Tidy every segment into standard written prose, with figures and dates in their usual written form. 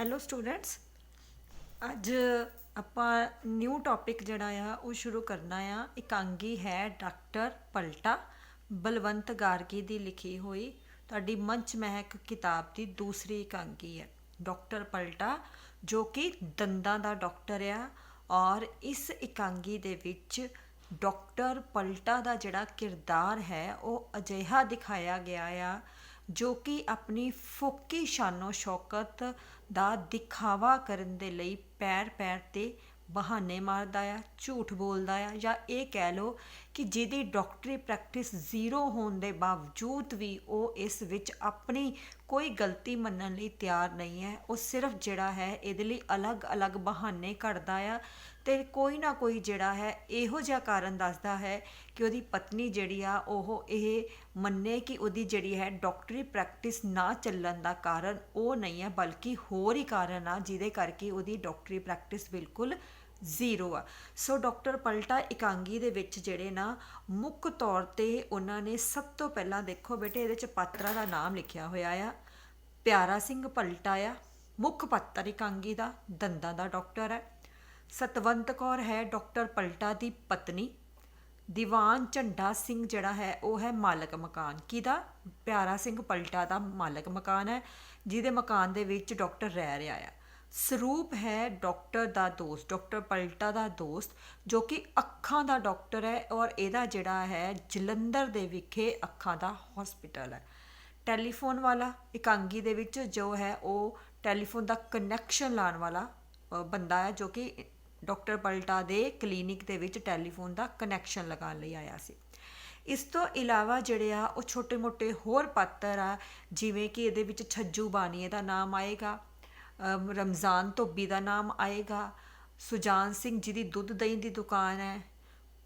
Hello students. ਅੱਜ ਆਪਾਂ new topic ਜਿਹੜਾ ਆ ਉਹ ਸ਼ੁਰੂ ਕਰਨਾ ਆ। ਇਕਾਂਗੀ ਹੈ ਡਾਕਟਰ ਪਲਟਾ, ਬਲਵੰਤ ਗਾਰਗੀ ਦੀ ਲਿਖੀ ਹੋਈ ਤੁਹਾਡੀ ਮੰਚ ਮਹਿਕ ਕਿਤਾਬ ਦੀ ਦੂਸਰੀ ਇਕਾਂਗੀ ਹੈ ਡਾਕਟਰ ਪਲਟਾ, ਜੋ ਕਿ ਦੰਦਾਂ ਦਾ ਡਾਕਟਰ ਆ। ਔਰ ਇਸ ਇਕਾਂਗੀ ਦੇ ਵਿੱਚ ਡਾਕਟਰ ਪਲਟਾ ਦਾ ਜਿਹੜਾ ਕਿਰਦਾਰ ਹੈ ਉਹ ਅਜਿਹਾ ਦਿਖਾਇਆ ਗਿਆ ਆ ਜੋ ਕਿ ਆਪਣੀ ਫੋਕੀ ਸ਼ਾਨੋ ਸ਼ੌਕਤ ਦਾ ਦਿਖਾਵਾ ਕਰਨ ਦੇ ਲਈ ਪੈਰ ਪੈਰ 'ਤੇ ਬਹਾਨੇ ਮਾਰਦਾ ਆ, ਝੂਠ ਬੋਲਦਾ ਆ, ਜਾਂ ਇਹ ਕਹਿ ਲਓ ਕਿ ਜਿਹਦੀ ਡਾਕਟਰੀ ਪ੍ਰੈਕਟਿਸ ਜ਼ੀਰੋ ਹੋਣ ਦੇ ਬਾਵਜੂਦ ਵੀ ਉਹ ਇਸ ਵਿੱਚ ਆਪਣੀ ਕੋਈ ਗਲਤੀ ਮੰਨਣ ਲਈ ਤਿਆਰ ਨਹੀਂ ਹੈ। ਉਹ ਸਿਰਫ ਜਿਹੜਾ ਹੈ ਇਹਦੇ ਲਈ ਅਲੱਗ-ਅਲੱਗ ਬਹਾਨੇ ਘੜਦਾ ਆ ਅਤੇ ਕੋਈ ਨਾ ਕੋਈ ਜਿਹੜਾ ਹੈ ਇਹੋ ਜਿਹਾ ਕਾਰਨ ਦੱਸਦਾ ਹੈ ਕਿ ਉਹਦੀ ਪਤਨੀ ਜਿਹੜੀ ਆ ਉਹ ਇਹ ਮੰਨੇ ਕਿ ਉਹਦੀ ਜਿਹੜੀ ਹੈ ਡਾਕਟਰੀ ਪ੍ਰੈਕਟਿਸ ਨਾ ਚੱਲਣ ਦਾ ਕਾਰਨ ਉਹ ਨਹੀਂ ਹੈ, ਬਲਕਿ ਹੋਰ ਹੀ ਕਾਰਨ ਆ ਜਿਹਦੇ ਕਰਕੇ ਉਹਦੀ ਡਾਕਟਰੀ ਪ੍ਰੈਕਟਿਸ ਬਿਲਕੁਲ ਜ਼ੀਰੋ ਆ। ਸੋ ਡਾਕਟਰ ਪਲਟਾ ਇਕਾਂਗੀ ਦੇ ਵਿੱਚ ਜਿਹੜੇ ਨਾ ਮੁੱਖ ਤੌਰ 'ਤੇ ਉਹਨਾਂ ਨੇ ਸਭ ਤੋਂ ਪਹਿਲਾਂ ਦੇਖੋ ਬੇਟੇ ਇਹਦੇ 'ਚ ਪਾਤਰਾਂ ਦਾ ਨਾਮ ਲਿਖਿਆ ਹੋਇਆ ਆ। ਪਿਆਰਾ ਸਿੰਘ ਪਲਟਾ ਆ ਮੁੱਖ ਪਾਤਰ ਇਕਾਂਗੀ ਦਾ, ਦੰਦਾਂ ਦਾ ਡਾਕਟਰ ਹੈ। ਸਤਵੰਤ ਕੌਰ ਹੈ ਡਾਕਟਰ ਪਲਟਾ ਦੀ ਪਤਨੀ। ਦੀਵਾਨ ਝੰਡਾ ਸਿੰਘ ਜਿਹੜਾ ਹੈ ਉਹ ਹੈ ਮਾਲਕ ਮਕਾਨ। ਕਿਹਦਾ? ਪਿਆਰਾ ਸਿੰਘ ਪਲਟਾ ਦਾ ਮਾਲਕ ਮਕਾਨ ਹੈ, ਜਿਹਦੇ ਮਕਾਨ ਦੇ ਵਿੱਚ ਡਾਕਟਰ ਰਹਿ ਰਿਹਾ ਆ। ਸਰੂਪ ਹੈ ਡਾਕਟਰ ਦਾ ਦੋਸਤ, ਡਾਕਟਰ ਪਲਟਾ ਦਾ ਦੋਸਤ, ਜੋ ਕਿ ਅੱਖਾਂ ਦਾ ਡਾਕਟਰ ਹੈ ਔਰ ਇਹਦਾ ਜਿਹੜਾ ਹੈ ਜਲੰਧਰ ਦੇ ਵਿਖੇ ਅੱਖਾਂ ਦਾ ਹਸਪੀਟਲ ਹੈ। ਟੈਲੀਫੋਨ ਵਾਲਾ ਇਕਾਂਗੀ ਦੇ ਵਿੱਚ ਜੋ ਹੈ ਉਹ ਟੈਲੀਫੋਨ ਦਾ ਕਨੈਕਸ਼ਨ ਲਾਉਣ ਵਾਲਾ ਬੰਦਾ ਹੈ, ਜੋ ਕਿ ਡਾਕਟਰ ਪਲਟਾ ਦੇ ਕਲੀਨਿਕ ਦੇ ਵਿੱਚ ਟੈਲੀਫੋਨ ਦਾ ਕਨੈਕਸ਼ਨ ਲਗਾਉਣ ਲਈ ਆਇਆ ਸੀ। ਇਸ ਤੋਂ ਇਲਾਵਾ ਜਿਹੜੇ ਆ ਉਹ ਛੋਟੇ ਮੋਟੇ ਹੋਰ ਪਾਤਰ ਆ, ਜਿਵੇਂ ਕਿ ਇਹਦੇ ਵਿੱਚ ਛੱਜੂ ਬਾਨੀਏ ਦਾ ਨਾਮ ਆਏਗਾ, ਰਮਜ਼ਾਨ ਧੋਬੀ ਦਾ ਨਾਮ ਆਏਗਾ, ਸੁਜਾਨ ਸਿੰਘ ਜਿਹਦੀ ਦੁੱਧ ਦਹੀਂ ਦੀ ਦੁਕਾਨ ਹੈ,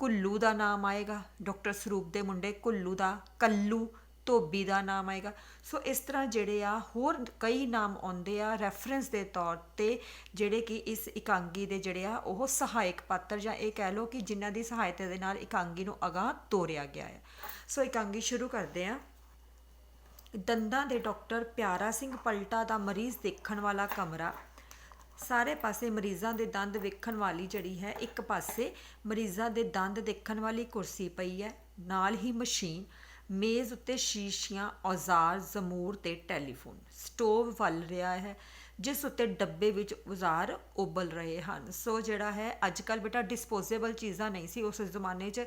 ਕੁੱਲੂ ਦਾ ਨਾਮ ਆਏਗਾ, ਡਾਕਟਰ ਸਰੂਪ ਦੇ ਮੁੰਡੇ ਕੁੱਲੂ ਦਾ, ਕੱਲੂ ਧੋਬੀ ਦਾ ਨਾਮ ਆਏਗਾ। ਸੋ ਇਸ ਤਰ੍ਹਾਂ ਜਿਹੜੇ ਆ ਹੋਰ ਕਈ ਨਾਮ ਆਉਂਦੇ ਆ ਰੈਫਰੈਂਸ ਦੇ ਤੌਰ 'ਤੇ, ਜਿਹੜੇ ਕਿ ਇਸ ਇਕਾਂਗੀ ਦੇ ਜਿਹੜੇ ਆ ਉਹ ਸਹਾਇਕ ਪਾਤਰ, ਜਾਂ ਇਹ ਕਹਿ ਲਓ ਕਿ ਜਿਨ੍ਹਾਂ ਦੀ ਸਹਾਇਤਾ ਦੇ ਨਾਲ ਇਕਾਂਗੀ ਨੂੰ ਅਗਾਂਹ ਤੋਰਿਆ ਗਿਆ ਹੈ। ਸੋ ਇਕਾਂਗੀ ਸ਼ੁਰੂ ਕਰਦੇ ਹਾਂ। ਦੰਦਾਂ ਦੇ ਡਾਕਟਰ ਪਿਆਰਾ ਸਿੰਘ ਪਲਟਾ ਦਾ ਮਰੀਜ਼ ਦੇਖਣ ਵਾਲਾ ਕਮਰਾ। ਸਾਰੇ ਪਾਸੇ ਮਰੀਜ਼ਾਂ ਦੇ ਦੰਦ ਵੇਖਣ ਵਾਲੀ ਜਿਹੜੀ ਹੈ, ਇੱਕ ਪਾਸੇ ਮਰੀਜ਼ਾਂ ਦੇ ਦੰਦ ਦੇਖਣ ਵਾਲੀ ਕੁਰਸੀ ਪਈ ਹੈ, ਨਾਲ ਹੀ ਮਸ਼ੀਨ, ਮੇਜ਼ ਉੱਤੇ ਸ਼ੀਸ਼ੀਆਂ, ਔਜ਼ਾਰ, ਜ਼ਮੂਰ ਤੇ ਟੈਲੀਫੋਨ। ਸਟੋਵ ਵੱਲ ਰਿਹਾ ਹੈ ਜਿਸ ਉੱਤੇ ਡੱਬੇ ਵਿੱਚ ਔਜ਼ਾਰ ਉਬਲ ਰਹੇ ਹਨ। ਸੋ ਜਿਹੜਾ ਹੈ ਅੱਜ ਕੱਲ੍ਹ ਬੇਟਾ ਡਿਸਪੋਜ਼ੇਬਲ ਚੀਜ਼ਾਂ ਨਹੀਂ ਸੀ ਉਸ ਜ਼ਮਾਨੇ 'ਚ।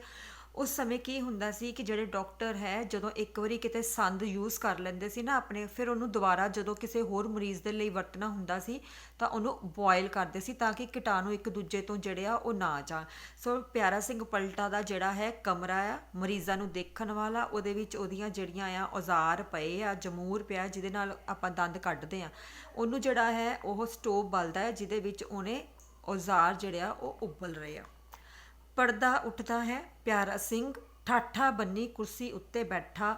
ਉਸ ਸਮੇਂ ਕੀ ਹੁੰਦਾ ਸੀ ਕਿ ਜਿਹੜੇ ਡਾਕਟਰ ਹੈ ਜਦੋਂ ਇੱਕ ਵਾਰੀ ਕਿਤੇ ਸੰਦ ਯੂਜ਼ ਕਰ ਲੈਂਦੇ ਸੀ ਨਾ ਆਪਣੇ, ਫਿਰ ਉਹਨੂੰ ਦੁਬਾਰਾ ਜਦੋਂ ਕਿਸੇ ਹੋਰ ਮਰੀਜ਼ ਦੇ ਲਈ ਵਰਤਣਾ ਹੁੰਦਾ ਸੀ ਤਾਂ ਉਹਨੂੰ ਬੋਇਲ ਕਰਦੇ ਸੀ ਤਾਂ ਕਿ ਕੀਟਾਣੂ ਇੱਕ ਦੂਜੇ ਤੋਂ ਜਿਹੜੇ ਆ ਉਹ ਨਾ ਜਾਣ। ਸੋ ਪਿਆਰਾ ਸਿੰਘ ਪਲਟਾ ਦਾ ਜਿਹੜਾ ਹੈ ਕਮਰਾ ਆ ਮਰੀਜ਼ਾਂ ਨੂੰ ਦੇਖਣ ਵਾਲਾ, ਉਹਦੇ ਵਿੱਚ ਉਹਦੀਆਂ ਜਿਹੜੀਆਂ ਆ ਔਜ਼ਾਰ ਪਏ ਆ, ਜਮੂਰ ਪਿਆ ਜਿਹਦੇ ਨਾਲ ਆਪਾਂ ਦੰਦ ਕੱਢਦੇ ਆ, ਉਹਨੂੰ ਜਿਹੜਾ ਹੈ ਉਹ ਸਟੋਵ ਬਲਦਾ ਹੈ ਜਿਹਦੇ ਵਿੱਚ ਉਹਨੇ ਔਜ਼ਾਰ ਜਿਹੜੇ ਆ ਉਹ ਉਬਲ ਰਹੇ ਆ। ਪਰਦਾ ਉੱਠਦਾ ਹੈ, ਪਿਆਰਾ ਸਿੰਘ ਠਾਠਾ ਬੰਨੀ ਕੁਰਸੀ ਉੱਤੇ ਬੈਠਾ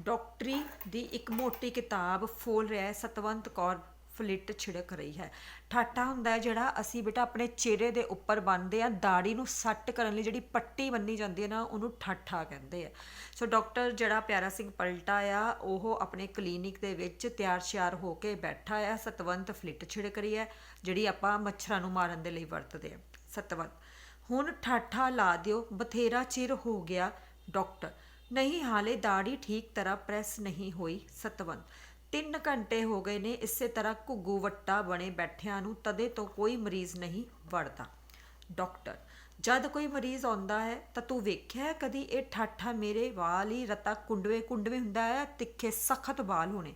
ਡਾਕਟਰੀ ਦੀ ਇੱਕ ਮੋਟੀ ਕਿਤਾਬ ਫੋਲ ਰਿਹਾ ਹੈ। ਸਤਵੰਤ ਕੌਰ ਫਲਿੱਟ ਛਿੜਕ ਰਹੀ ਹੈ। ਠਾਠਾ ਹੁੰਦਾ ਹੈ ਜਿਹੜਾ ਅਸੀਂ ਬੇਟਾ ਆਪਣੇ ਚਿਹਰੇ ਦੇ ਉੱਪਰ ਬੰਨ੍ਹਦੇ ਆ, ਦਾੜੀ ਨੂੰ ਸੱਟ ਕਰਨ ਲਈ ਜਿਹੜੀ ਪੱਟੀ ਬੰਨੀ ਜਾਂਦੀ ਹੈ ਨਾ, ਉਹਨੂੰ ਠਾਠਾ ਕਹਿੰਦੇ ਆ। ਸੋ ਡਾਕਟਰ ਜਿਹੜਾ ਪਿਆਰਾ ਸਿੰਘ ਪਲਟਾ ਆ ਉਹ ਆਪਣੇ ਕਲੀਨਿਕ ਦੇ ਵਿੱਚ ਤਿਆਰ ਸ਼ਿਆਰ ਹੋ ਕੇ ਬੈਠਾ ਆ। ਸਤਵੰਤ ਫਲਿੱਟ ਛਿੜਕ ਰਹੀ ਹੈ ਜਿਹੜੀ ਆਪਾਂ ਮੱਛਰਾਂ ਨੂੰ ਮਾਰਨ ਦੇ ਲਈ ਵਰਤਦੇ ਆ। ਸਤਵੰਤ, ਹੁਣ ਠਾਠਾ ਲਾ ਦਿਓ, ਬਥੇਰਾ ਚਿਰ ਹੋ ਗਿਆ। ਡਾਕਟਰ, ਨਹੀਂ ਹਾਲੇ ਦਾੜੀ ਠੀਕ ਤਰ੍ਹਾਂ ਪ੍ਰੈਸ ਨਹੀਂ ਹੋਈ। ਸਤਵੰਤ, 3 ਘੰਟੇ ਹੋ ਗਏ ਨੇ ਇਸੇ ਤਰ੍ਹਾਂ ਘੁੱਗੂ ਵੱਟਾ ਬਣੇ ਬੈਠਿਆਂ ਨੂੰ, ਤਦੇ ਤੋਂ ਕੋਈ ਮਰੀਜ਼ ਨਹੀਂ ਵੜਦਾ। ਡਾਕਟਰ, ਜਦ ਕੋਈ ਮਰੀਜ਼ ਆਉਂਦਾ ਹੈ ਤਾਂ ਤੂੰ ਵੇਖਿਆ ਕਦੀ ਇਹ ਠਾਠਾ ਮੇਰੇ ਵਾਲ ਹੀ ਰਤਾ ਕੁੰਡਵੇ ਕੁੰਡਵੇ ਹੁੰਦਾ ਹੈ, ਤਿੱਖੇ ਸਖਤ ਵਾਲ ਹੋਣੇ,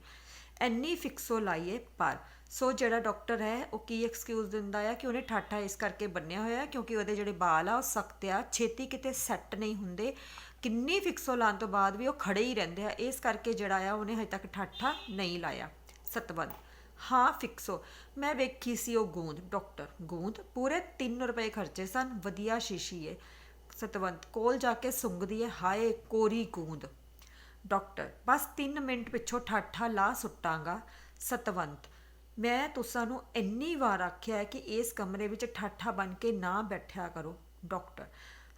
ਇੰਨੀ ਫਿਕਸੋ ਲਾਈਏ ਪਰ। ਸੋ ਜਿਹੜਾ ਡਾਕਟਰ ਹੈ ਉਹ ਕੀ ਐਕਸਕਿਊਜ਼ ਦਿੰਦਾ ਆ ਕਿ ਉਹਨੇ ਠਾਠਾ ਇਸ ਕਰਕੇ ਬੰਨਿਆ ਹੋਇਆ ਕਿਉਂਕਿ ਉਹਦੇ ਜਿਹੜੇ ਵਾਲ ਆ ਉਹ ਸਖਤ ਆ, ਛੇਤੀ ਕਿਤੇ ਸੈੱਟ ਨਹੀਂ ਹੁੰਦੇ, ਕਿੰਨੀ ਫਿਕਸੋ ਲਾਉਣ ਤੋਂ ਬਾਅਦ ਵੀ ਉਹ ਖੜੇ ਹੀ ਰਹਿੰਦੇ ਆ, ਇਸ ਕਰਕੇ ਜਿਹੜਾ ਆ ਉਹਨੇ ਹਜੇ ਤੱਕ ਠਾਠਾ ਨਹੀਂ ਲਾਇਆ। ਸਤਵੰਤ, ਹਾਂ ਫਿਕਸੋ, ਮੈਂ ਵੇਖੀ ਸੀ ਉਹ ਗੂੰਦ। ਡਾਕਟਰ, ਗੂੰਦ? ਪੂਰੇ 3 ਰੁਪਏ ਖਰਚੇ ਸਨ, ਵਧੀਆ ਸ਼ੀਸ਼ੀ ਏ। ਸਤਵੰਤ ਕੋਲ ਜਾ ਕੇ ਸੁੰਘਦੀ ਹੈ, ਹਾਏ ਕੋਰੀ ਗੂੰਦ। ਡਾਕਟਰ, ਬਸ 3 ਮਿੰਟ ਪਿੱਛੋਂ ਠਾਠਾ ਲਾ ਸੁੱਟਾਂਗਾ। ਸਤਵੰਤ, ਮੈਂ ਤੁਸਾਂ ਨੂੰ ਇੰਨੀ ਵਾਰ ਆਖਿਆ ਕਿ ਇਸ ਕਮਰੇ ਵਿੱਚ ਠਾਠਾ ਬਣ ਕੇ ਨਾ ਬੈਠਿਆ ਕਰੋ। ਡਾਕਟਰ,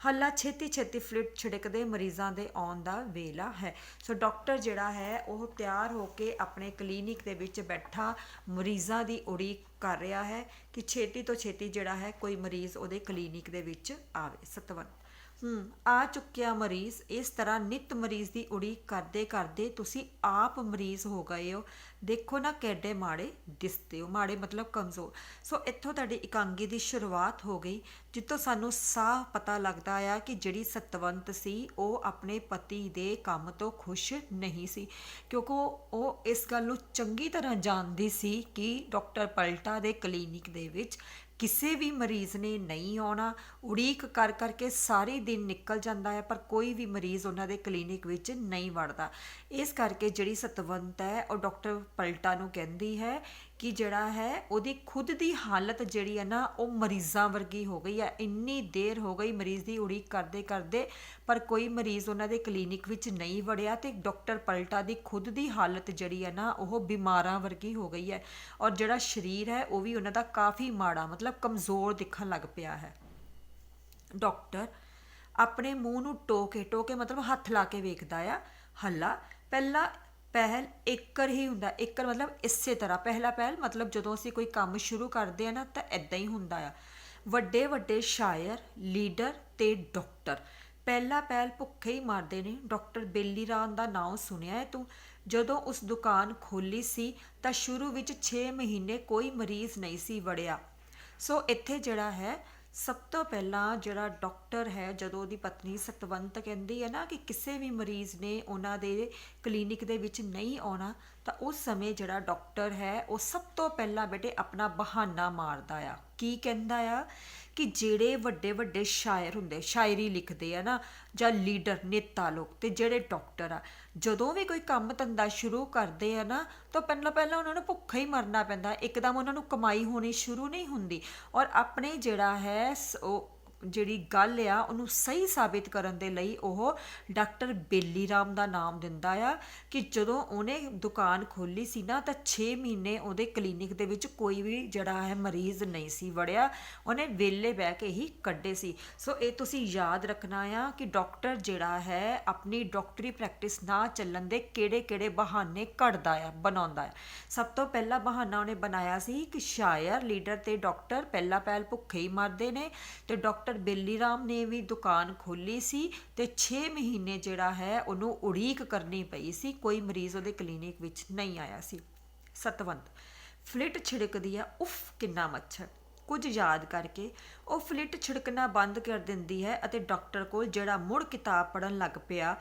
ਹੱਲਾ ਛੇਤੀ ਛੇਤੀ ਫਲਿਟ ਛਿੜਕਦੇ ਮਰੀਜ਼ਾਂ ਦੇ ਆਉਣ ਦਾ ਵੇਲਾ ਹੈ। ਸੋ ਡਾਕਟਰ ਜਿਹੜਾ ਹੈ ਉਹ ਤਿਆਰ ਹੋ ਕੇ ਆਪਣੇ ਕਲੀਨਿਕ ਦੇ ਵਿੱਚ ਬੈਠਾ ਮਰੀਜ਼ਾਂ ਦੀ ਉਡੀਕ ਕਰ ਰਿਹਾ ਹੈ ਕਿ ਛੇਤੀ ਤੋਂ ਛੇਤੀ ਜਿਹੜਾ ਹੈ ਕੋਈ ਮਰੀਜ਼ ਉਹਦੇ ਕਲੀਨਿਕ ਦੇ ਵਿੱਚ ਆਵੇ। ਸਤਵੰਤ ਆ ਚੁੱਕਿਆ ਮਰੀਜ਼। ਇਸ ਤਰ੍ਹਾਂ ਨਿੱਤ ਮਰੀਜ਼ ਦੀ ਉਡੀਕ ਕਰਦੇ ਕਰਦੇ ਤੁਸੀਂ ਆਪ ਮਰੀਜ਼ ਹੋ ਗਏ ਹੋ। ਦੇਖੋ ਨਾ ਕਿੱਡੇ ਮਾੜੇ ਦਿਸਦੇ ਹੋ, ਮਾੜੇ ਮਤਲਬ ਕਮਜ਼ੋਰ। ਸੋ ਇੱਥੋਂ ਤੁਹਾਡੀ ਇਕਾਂਗੀ ਦੀ ਸ਼ੁਰੂਆਤ ਹੋ ਗਈ, ਜਿੱਥੋਂ ਸਾਨੂੰ ਸਾਫ਼ ਪਤਾ ਲੱਗਦਾ ਆ ਕਿ ਜਿਹੜੀ ਸਤਵੰਤ ਸੀ ਉਹ ਆਪਣੇ ਪਤੀ ਦੇ ਕੰਮ ਤੋਂ ਖੁਸ਼ ਨਹੀਂ ਸੀ, ਕਿਉਂਕਿ ਉਹ ਇਸ ਗੱਲ ਨੂੰ ਚੰਗੀ ਤਰ੍ਹਾਂ ਜਾਣਦੀ ਸੀ ਕਿ ਡਾਕਟਰ ਪਲਟਾ ਦੇ ਕਲੀਨਿਕ ਦੇ ਵਿੱਚ ਕਿਸੇ ਵੀ ਮਰੀਜ਼ ਨੇ ਨਹੀਂ ਆਉਣਾ। ਉਡੀਕ ਕਰ ਕਰਕੇ ਸਾਰੇ ਦਿਨ ਨਿਕਲ ਜਾਂਦਾ ਹੈ ਪਰ ਕੋਈ ਵੀ ਮਰੀਜ਼ ਉਹਨਾਂ ਦੇ ਕਲੀਨਿਕ ਵਿੱਚ ਨਹੀਂ ਵੜਦਾ। ਇਸ ਕਰਕੇ ਜਿਹੜੀ ਸਤਵੰਤ ਹੈ ਉਹ ਡਾਕਟਰ ਪਲਟਾ ਨੂੰ ਕਹਿੰਦੀ ਹੈ ਕਿ ਜਿਹੜਾ ਹੈ ਉਹਦੀ ਖੁਦ ਦੀ ਹਾਲਤ ਜਿਹੜੀ ਹੈ ਨਾ ਉਹ ਮਰੀਜ਼ਾਂ ਵਰਗੀ ਹੋ ਗਈ ਹੈ। ਇੰਨੀ ਦੇਰ ਹੋ ਗਈ ਮਰੀਜ਼ ਦੀ ਉਡੀਕ ਕਰਦੇ ਕਰਦੇ ਪਰ ਕੋਈ ਮਰੀਜ਼ ਉਹਨਾਂ ਦੇ ਕਲੀਨਿਕ ਵਿੱਚ ਨਹੀਂ ਵੜਿਆ ਤੇ ਡਾਕਟਰ ਪਲਟਾ ਦੀ ਖੁਦ ਦੀ ਹਾਲਤ ਜਿਹੜੀ ਹੈ ਨਾ ਉਹ ਬਿਮਾਰਾਂ ਵਰਗੀ ਹੋ ਗਈ ਹੈ ਔਰ ਜਿਹੜਾ ਸਰੀਰ ਹੈ ਉਹ ਵੀ ਉਹਨਾਂ ਦਾ ਕਾਫੀ ਮਾੜਾ ਮਤਲਬ ਕਮਜ਼ੋਰ ਦਿਖਣ ਲੱਗ ਪਿਆ ਹੈ। ਡਾਕਟਰ ਆਪਣੇ ਮੂੰਹ ਨੂੰ ਟੋਕੇ ਮਤਲਬ ਹੱਥ ਲਾ ਕੇ ਵੇਖਦਾ ਆ। ਹੱਲਾ ਪਹਿਲ ਏਕਰ ਹੀ ਹੁੰਦਾ। ਏਕਰ ਮਤਲਬ ਇਸੇ ਤਰ੍ਹਾਂ ਪਹਿਲਾ ਪਹਿਲ ਮਤਲਬ ਜਦੋਂ ਅਸੀਂ ਕੋਈ ਕੰਮ ਸ਼ੁਰੂ ਕਰਦੇ ਆ ਨਾ ਤਾਂ ਇੱਦਾਂ ਹੀ ਹੁੰਦਾ ਆ। ਵੱਡੇ ਵੱਡੇ ਸ਼ਾਇਰ, ਲੀਡਰ ਤੇ ਡਾਕਟਰ ਪਹਿਲਾ ਪਹਿਲ ਭੁੱਖੇ ਹੀ ਮਾਰਦੇ ਨੇ। ਡਾਕਟਰ ਬੇਲੀ ਰਾਮ ਦਾ ਨਾਮ ਸੁਣਿਆ ਹੈ ਤੂੰ? ਜਦੋਂ ਉਸ ਦੁਕਾਨ ਖੋਲ੍ਹੀ ਸੀ ਤਾਂ ਸ਼ੁਰੂ ਵਿੱਚ 6 ਮਹੀਨੇ ਕੋਈ ਮਰੀਜ਼ ਨਹੀਂ ਸੀ ਵੜਿਆ। ਸੋ ਇੱਥੇ ਜਿਹੜਾ ਹੈ ਸਭ ਤੋਂ ਪਹਿਲਾਂ ਜਿਹੜਾ ਡਾਕਟਰ ਹੈ, ਜਦੋਂ ਉਹਦੀ ਪਤਨੀ ਸਤਵੰਤ ਕਹਿੰਦੀ ਹੈ ਨਾ ਕਿ ਕਿਸੇ ਵੀ ਮਰੀਜ਼ ਨੇ ਉਹਨਾਂ ਦੇ ਕਲੀਨਿਕ ਦੇ ਵਿੱਚ ਨਹੀਂ ਆਉਣਾ, ਤਾਂ ਉਸ ਸਮੇਂ ਜਿਹੜਾ ਡਾਕਟਰ ਹੈ ਉਹ ਸਭ ਤੋਂ ਪਹਿਲਾਂ ਬੇਟੇ ਆਪਣਾ ਬਹਾਨਾ ਮਾਰਦਾ ਆ। ਕੀ ਕਹਿੰਦਾ ਆ ਕਿ ਜਿਹੜੇ ਵੱਡੇ ਵੱਡੇ ਸ਼ਾਇਰ ਹੁੰਦੇ, ਸ਼ਾਇਰੀ ਲਿਖਦੇ ਆ ਨਾ, ਜਾਂ ਲੀਡਰ ਨੇਤਾ ਲੋਕ, ਤੇ ਜਿਹੜੇ ਡਾਕਟਰ ਆ ਜਦੋਂ ਵੀ ਕੋਈ ਕੰਮ ਧੰਦਾ ਸ਼ੁਰੂ ਕਰਦੇ ਆ ਨਾ ਤਾਂ ਪਹਿਲਾਂ ਉਹਨਾਂ ਨੂੰ ਭੁੱਖਾ ਹੀ ਮਰਨਾ ਪੈਂਦਾ। ਇੱਕਦਮ ਉਹਨਾਂ ਨੂੰ ਕਮਾਈ ਹੋਣੀ ਸ਼ੁਰੂ ਨਹੀਂ ਹੁੰਦੀ। ਔਰ ਆਪਣੇ ਜਿਹੜਾ ਹੈ ਉਹ ਜਿਹੜੀ ਗੱਲ ਆ ਉਹਨੂੰ ਸਹੀ ਸਾਬਿਤ ਕਰਨ ਦੇ ਲਈ ਉਹ ਡਾਕਟਰ ਬੇਲੀ ਰਾਮ ਦਾ ਨਾਮ ਦਿੰਦਾ ਆ ਕਿ ਜਦੋਂ ਉਹਨੇ ਦੁਕਾਨ ਖੋਲ੍ਹੀ ਸੀ ਨਾ ਤਾਂ 6 ਮਹੀਨੇ ਉਹਦੇ ਕਲੀਨਿਕ ਦੇ ਵਿੱਚ ਕੋਈ ਵੀ ਜਿਹੜਾ ਹੈ ਮਰੀਜ਼ ਨਹੀਂ ਸੀ ਵੜਿਆ। ਉਹਨੇ ਵਿਹਲੇ ਬਹਿ ਕੇ ਹੀ ਕੱਢੇ ਸੀ। ਸੋ ਇਹ ਤੁਸੀਂ ਯਾਦ ਰੱਖਣਾ ਆ ਕਿ ਡਾਕਟਰ ਜਿਹੜਾ ਹੈ ਆਪਣੀ ਡਾਕਟਰੀ ਪ੍ਰੈਕਟਿਸ ਨਾ ਚੱਲਣ ਦੇ ਕਿਹੜੇ ਬਹਾਨੇ ਘੜਦਾ ਆ, ਬਣਾਉਂਦਾ ਆ। ਸਭ ਤੋਂ ਪਹਿਲਾ ਬਹਾਨਾ ਉਹਨੇ ਬਣਾਇਆ ਸੀ ਕਿ ਸ਼ਾਇਰ, ਲੀਡਰ ਤੇ ਡਾਕਟਰ ਪਹਿਲਾ ਪਹਿਲ ਭੁੱਖੇ ਹੀ ਮਰਦੇ ਨੇ ਤੇ ਡਾਕਟਰ ਬੇਲੀ ਰਾਮ ਨੇ ਵੀ ਦੁਕਾਨ ਖੋਲ੍ਹੀ ਸੀ ਤੇ 6 ਮਹੀਨੇ ਜਿਹੜਾ ਹੈ ਉਹਨੂੰ ਉਡੀਕ ਕਰਨੀ ਪਈ ਸੀ, ਕੋਈ ਮਰੀਜ਼ ਉਹਦੇ ਕਲੀਨਿਕ ਵਿੱਚ ਨਹੀਂ ਆਇਆ ਸੀ। ਸਤਵੰਤ ਫਲਿਟ ਛਿੜਕਦੀ ਆ, ਉਫ ਕਿੰਨਾ ਮੱਛਰ। ਕੁਝ ਯਾਦ ਕਰਕੇ ਉਹ ਫਲਿਟ ਛਿੜਕਣਾ ਬੰਦ ਕਰ ਦਿੰਦੀ ਹੈ ਅਤੇ ਡਾਕਟਰ ਕੋਲ ਜਿਹੜਾ ਮੁੜ ਕਿਤਾਬ ਪੜ੍ਹਨ ਲੱਗ ਪਿਆ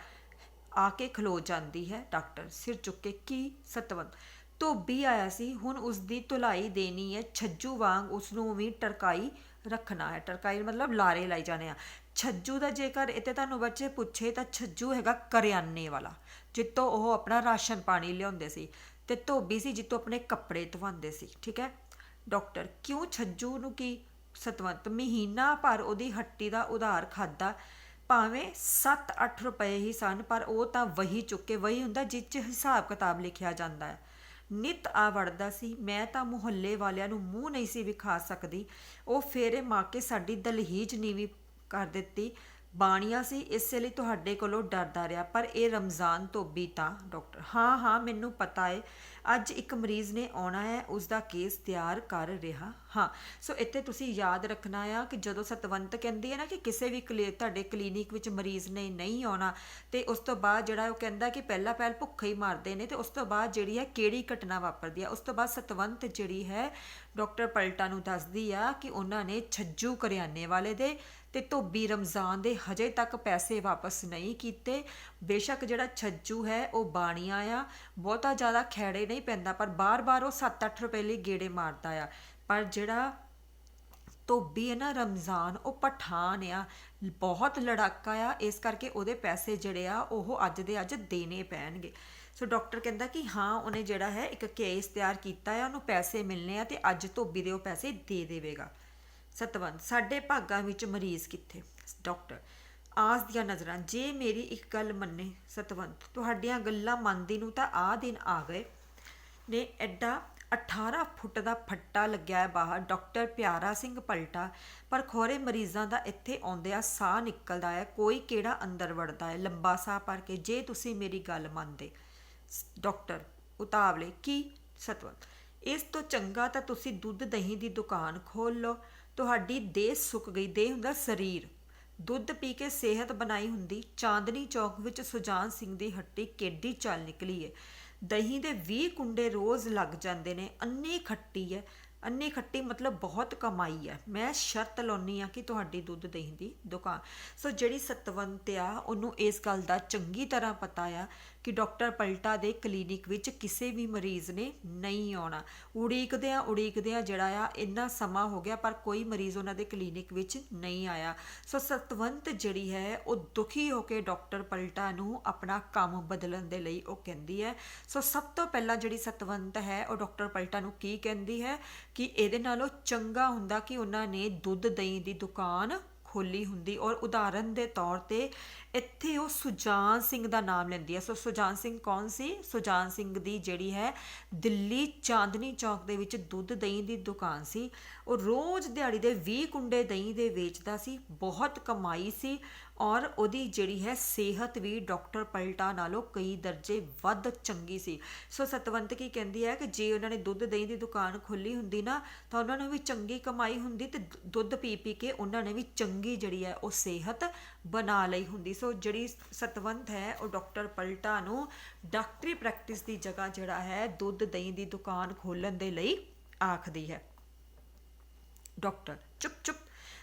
ਆ ਕੇ ਖਲੋ ਜਾਂਦੀ ਹੈ। ਡਾਕਟਰ ਸਿਰ ਚੁੱਕ ਕੇ, ਕੀ? ਸਤਵੰਤ ਧੋਬੀ ਆਇਆ ਸੀ, ਹੁਣ ਉਸਦੀ ਧੁਲਾਈ ਦੇਣੀ ਹੈ। ਛੱਜੂ ਵਾਂਗ ਉਸਨੂੰ ਵੀ ਟਰਕਾਈ ਰੱਖਣਾ ਹੈ। ਟਰਕਾਈ ਮਤਲਬ ਲਾਰੇ ਲਾਈ ਜਾਣੇ ਆ। ਛੱਜੂ ਦਾ ਜੇਕਰ ਇੱਥੇ ਤੁਹਾਨੂੰ ਬੱਚੇ ਪੁੱਛੇ ਤਾਂ ਛੱਜੂ ਹੈਗਾ ਕਰਿਆਨੇ ਵਾਲਾ, ਜਿੱਤੋਂ ਉਹ ਆਪਣਾ ਰਾਸ਼ਨ ਪਾਣੀ ਲਿਆਉਂਦੇ ਸੀ, ਤੇ ਧੋਬੀ ਸੀ ਜਿੱਤੋਂ ਆਪਣੇ ਕੱਪੜੇ ਧਵਾਉਂਦੇ ਸੀ। ਠੀਕ ਹੈ। ਡਾਕਟਰ ਕਿਉਂ ਛੱਜੂ ਨੂੰ ਕੀ? ਸਤਵੰਤ ਮਹੀਨਾ ਭਰ ਉਹਦੀ ਹੱਟੀ ਦਾ ਉਧਾਰ ਖਾਦਾ, ਭਾਵੇਂ 7-8 ਰੁਪਏ ਹੀ ਸਨ, ਪਰ ਉਹ ਤਾਂ ਵਹੀ ਚੁੱਕੇ। ਵਹੀ ਹੁੰਦਾ ਜਿਸ 'ਚ ਹਿਸਾਬ ਕਿਤਾਬ ਲਿਖਿਆ ਜਾਂਦਾ ਹੈ। ਨਿੱਤ ਆ ਵੜਦਾ ਸੀ। ਮੈਂ ਤਾਂ ਮੁਹੱਲੇ ਵਾਲਿਆਂ ਨੂੰ ਮੂੰਹ ਨਹੀਂ ਸੀ ਵਿਖਾ ਸਕਦੀ। ਉਹ ਫੇਰੇ ਮਾਰ ਕੇ ਸਾਡੀ ਦਲਹੀਜ ਨੀਵੀਂ ਕਰ ਦਿੱਤੀ। ਬਾਣੀਆ ਸੀ, ਇਸੇ ਲਈ ਤੁਹਾਡੇ ਕੋਲੋਂ ਡਰਦਾ ਰਿਹਾ। ਪਰ ਇਹ ਰਮਜ਼ਾਨ ਧੋਬੀ ਤਾਂ। ਡਾਕਟਰ ਹਾਂ ਮੈਨੂੰ ਪਤਾ ਹੈ। ਅੱਜ ਇੱਕ ਮਰੀਜ਼ ਨੇ ਆਉਣਾ ਹੈ, ਉਸਦਾ ਕੇਸ ਤਿਆਰ ਕਰ ਰਿਹਾ ਹਾਂ। ਸੋ ਇੱਥੇ ਤੁਸੀਂ ਯਾਦ ਰੱਖਣਾ ਆ ਕਿ ਜਦੋਂ ਸਤਵੰਤ ਕਹਿੰਦੀ ਹੈ ਨਾ ਕਿ ਕਿਸੇ ਵੀ ਤੁਹਾਡੇ ਕਲੀਨਿਕ ਵਿੱਚ ਮਰੀਜ਼ ਨੇ ਨਹੀਂ ਆਉਣਾ, ਤੇ ਉਸ ਤੋਂ ਬਾਅਦ ਜਿਹੜਾ ਉਹ ਕਹਿੰਦਾ ਕਿ ਪਹਿਲਾ ਪਹਿਲ ਭੁੱਖੇ ਹੀ ਮਾਰਦੇ ਨੇ, ਤੇ ਉਸ ਤੋਂ ਬਾਅਦ ਜਿਹੜੀ ਹੈ ਕਿਹੜੀ ਘਟਨਾ ਵਾਪਰਦੀ ਆ। ਉਸ ਤੋਂ ਬਾਅਦ ਸਤਵੰਤ ਜਿਹੜੀ ਹੈ ਡਾਕਟਰ ਪਲਟਾ ਨੂੰ ਦੱਸਦੀ ਆ ਕਿ ਉਹਨਾਂ ਨੇ ਛੱਜੂ ਕਰਿਆਨੇ ਵਾਲੇ ਦੇ ਤੇ ਧੋਬੀ ਰਮਜ਼ਾਨ ਦੇ ਹਜੇ ਤੱਕ ਪੈਸੇ ਵਾਪਸ ਨਹੀਂ ਕੀਤੇ। ਬੇਸ਼ੱਕ ਜਿਹੜਾ ਛੱਜੂ ਹੈ ਉਹ ਬਾਣੀਆ ਆ, ਬਹੁਤਾ ਜ਼ਿਆਦਾ ਖੈੜੇ ਨਹੀਂ ਪੈਂਦਾ, ਪਰ ਬਾਰ-ਬਾਰ ਉਹ 7-8 ਰੁਪਏ ਲਈ ਗੇੜੇ ਮਾਰਦਾ ਆ। ਪਰ ਜਿਹੜਾ ਧੋਬੀ ਹੈ ਨਾ ਰਮਜ਼ਾਨ, ਉਹ ਪਠਾਨ ਆ, ਬਹੁਤ ਲੜਾਕਾ ਆ, ਇਸ ਕਰਕੇ ਉਹਦੇ ਪੈਸੇ ਜਿਹੜੇ ਆ ਉਹ ਅੱਜ ਦੇ ਅੱਜ ਦੇਣੇ ਪੈਣਗੇ। ਸੋ ਡਾਕਟਰ ਕਹਿੰਦਾ ਕਿ ਹਾਂ ਉਹਨੇ ਜਿਹੜਾ ਹੈ ਇੱਕ ਕੇਸ ਤਿਆਰ ਕੀਤਾ ਆ, ਉਹਨੂੰ ਪੈਸੇ ਮਿਲਣੇ ਆ ਤੇ ਅੱਜ ਧੋਬੀ ਦੇ ਉਹ ਪੈਸੇ ਦੇ ਦੇਵੇਗਾ। ਸਤਵੰਤ ਸਾਡੇ ਭਾਗਾਂ ਵਿੱਚ ਮਰੀਜ਼ ਕਿੱਥੇ? ਡਾਕਟਰ ਆਸ ਦੀਆਂ ਨਜ਼ਰਾਂ, ਜੇ ਮੇਰੀ ਇੱਕ ਗੱਲ ਮੰਨੇ। ਸਤਵੰਤ ਤੁਹਾਡੀਆਂ ਗੱਲਾਂ ਮੰਨਦੀ ਨੂੰ ਤਾਂ ਆਹ ਦਿਨ ਆ ਗਏ ਨੇ। ਐਡਾ 18 ਫੁੱਟ ਦਾ ਫੱਟਾ ਲੱਗਿਆ ਹੈ ਬਾਹਰ, ਡਾਕਟਰ ਪਿਆਰਾ ਸਿੰਘ ਪਲਟਾ। ਪਰ ਖੋਰੇ ਮਰੀਜ਼ਾਂ ਦਾ ਇੱਥੇ ਆਉਂਦਿਆਂ ਸਾਹ ਨਿਕਲਦਾ ਹੈ, ਕੋਈ ਕਿਹੜਾ ਅੰਦਰ ਵੜਦਾ ਹੈ ਲੰਬਾ ਸਾਹ ਭਰ ਕੇ, ਜੇ ਤੁਸੀਂ ਮੇਰੀ ਗੱਲ ਮੰਨਦੇ। ਡਾਕਟਰ ਉਤਾਵਲੇ, ਕੀ? ਸਤਵੰਤ, ਇਸ ਤੋਂ ਚੰਗਾ ਤਾਂ ਤੁਸੀਂ ਦੁੱਧ ਦਹੀਂ ਦੀ ਦੁਕਾਨ ਖੋਲ੍ਹ ਲਓ। ਤੁਹਾਡੀ ਦੇਹ ਸੁੱਕ ਗਈ, ਦੇਹ ਹੁੰਦਾ ਸਰੀਰ, ਦੁੱਧ ਪੀ ਕੇ ਸਿਹਤ ਬਣਾਈ ਹੁੰਦੀ। ਚਾਂਦਨੀ ਚੌਕ ਵਿੱਚ ਸੁਜਾਨ ਸਿੰਘ ਦੀ ਹੱਟੀ ਕਿੱਡੀ ਚੱਲ ਨਿਕਲੀ ਏ। ਦਹੀਂ ਦੇ 20 ਕੁੰਡੇ ਰੋਜ਼ ਲੱਗ ਜਾਂਦੇ ਨੇ। ਅੰਨੀ ਖੱਟੀ ਹੈ, ਅੰਨੀ ਖੱਟੀ ਮਤਲਬ ਬਹੁਤ ਕਮਾਈ ਹੈ। ਮੈਂ ਸ਼ਰਤ ਲਾਉਂਦੀ ਹਾਂ ਕਿ ਤੁਹਾਡੀ ਦੁੱਧ ਦਹੀਂ ਦੀ ਦੁਕਾਨ। ਸੋ ਜਿਹੜੀ ਸਤਵੰਤ ਆ ਉਹਨੂੰ ਇਸ ਗੱਲ ਦਾ ਚੰਗੀ ਤਰ੍ਹਾਂ ਪਤਾ ਆ ਕਿ ਡਾਕਟਰ ਪਲਟਾ ਦੇ ਕਲੀਨਿਕ ਵਿੱਚ ਕਿਸੇ ਵੀ ਮਰੀਜ਼ ਨੇ ਨਹੀਂ ਆਉਣਾ। ਉਡੀਕਦਿਆਂ ਜਿਹੜਾ ਆ ਇੰਨਾ ਸਮਾਂ ਹੋ ਗਿਆ ਪਰ ਕੋਈ ਮਰੀਜ਼ ਉਹਨਾਂ ਦੇ ਕਲੀਨਿਕ ਵਿੱਚ ਨਹੀਂ ਆਇਆ। ਸੋ ਸਤਵੰਤ ਜਿਹੜੀ ਹੈ ਉਹ ਦੁਖੀ ਹੋ ਕੇ ਡਾਕਟਰ ਪਲਟਾ ਨੂੰ ਆਪਣਾ ਕੰਮ ਬਦਲਣ ਦੇ ਲਈ ਉਹ ਕਹਿੰਦੀ ਹੈ। ਸੋ ਸਭ ਤੋਂ ਪਹਿਲਾਂ ਜਿਹੜੀ ਸਤਵੰਤ ਹੈ ਉਹ ਡਾਕਟਰ ਪਲਟਾ ਨੂੰ ਕੀ ਕਹਿੰਦੀ ਹੈ ਕਿ ਇਹਦੇ ਨਾਲੋਂ ਚੰਗਾ ਹੁੰਦਾ ਕਿ ਉਹਨਾਂ ਨੇ ਦੁੱਧ ਦਹੀਂ ਦੀ ਦੁਕਾਨ ਖੋਲ੍ਹੀ ਹੁੰਦੀ। ਔਰ ਉਦਾਹਰਨ ਦੇ ਤੌਰ 'ਤੇ ਇੱਥੇ ਉਹ ਸੁਜਾਨ ਸਿੰਘ ਦਾ ਨਾਮ ਲੈਂਦੀ ਹੈ। ਸੋ ਸੁਜਾਨ ਸਿੰਘ ਕੌਣ ਸੀ? ਸੁਜਾਨ ਸਿੰਘ ਦੀ ਜਿਹੜੀ ਹੈ ਦਿੱਲੀ ਚਾਂਦਨੀ ਚੌਕ ਦੇ ਵਿੱਚ ਦੁੱਧ ਦਹੀਂ ਦੀ ਦੁਕਾਨ ਸੀ। ਉਹ ਰੋਜ਼ ਦਿਹਾੜੀ ਦੇ 20 ਕੁੰਡੇ ਦਹੀਂ ਦੇ ਵੇਚਦਾ ਸੀ, ਬਹੁਤ ਕਮਾਈ ਸੀ। ਔਰ ਉਹਦੀ ਜਿਹੜੀ ਹੈ ਸਿਹਤ ਵੀ ਡਾਕਟਰ ਪਲਟਾ ਨਾਲੋਂ ਕਈ ਦਰਜੇ ਵੱਧ ਚੰਗੀ ਸੀ। ਸੋ ਸਤਵੰਤ ਕੀ ਕਹਿੰਦੀ ਹੈ ਕਿ ਜੇ ਉਹਨਾਂ ਨੇ ਦੁੱਧ ਦਹੀਂ ਦੀ ਦੁਕਾਨ ਖੋਲ੍ਹੀ ਹੁੰਦੀ ਨਾ ਤਾਂ ਉਹਨਾਂ ਨੂੰ ਵੀ ਚੰਗੀ ਕਮਾਈ ਹੁੰਦੀ ਤੇ ਦੁੱਧ ਪੀ ਪੀ ਕੇ ਉਹਨਾਂ ਨੇ ਵੀ ਚੰਗੀ ਜਿਹੜੀ ਹੈ ਉਹ ਸਿਹਤ ਬਣਾ ਲਈ ਹੁੰਦੀ। ਸੋ ਜਿਹੜੀ ਸਤਵੰਤ ਹੈ ਉਹ ਡਾਕਟਰ ਪਲਟਾ ਨੂੰ ਡਾਕਟਰੀ ਪ੍ਰੈਕਟਿਸ ਦੀ ਜਗ੍ਹਾ ਜਿਹੜਾ ਹੈ ਦੁੱਧ ਦਹੀਂ ਦੀ ਦੁਕਾਨ ਖੋਲ੍ਹਣ ਦੇ ਲਈ ਆਖਦੀ ਹੈ। ਡਾਕਟਰ ਚੁੱਪ,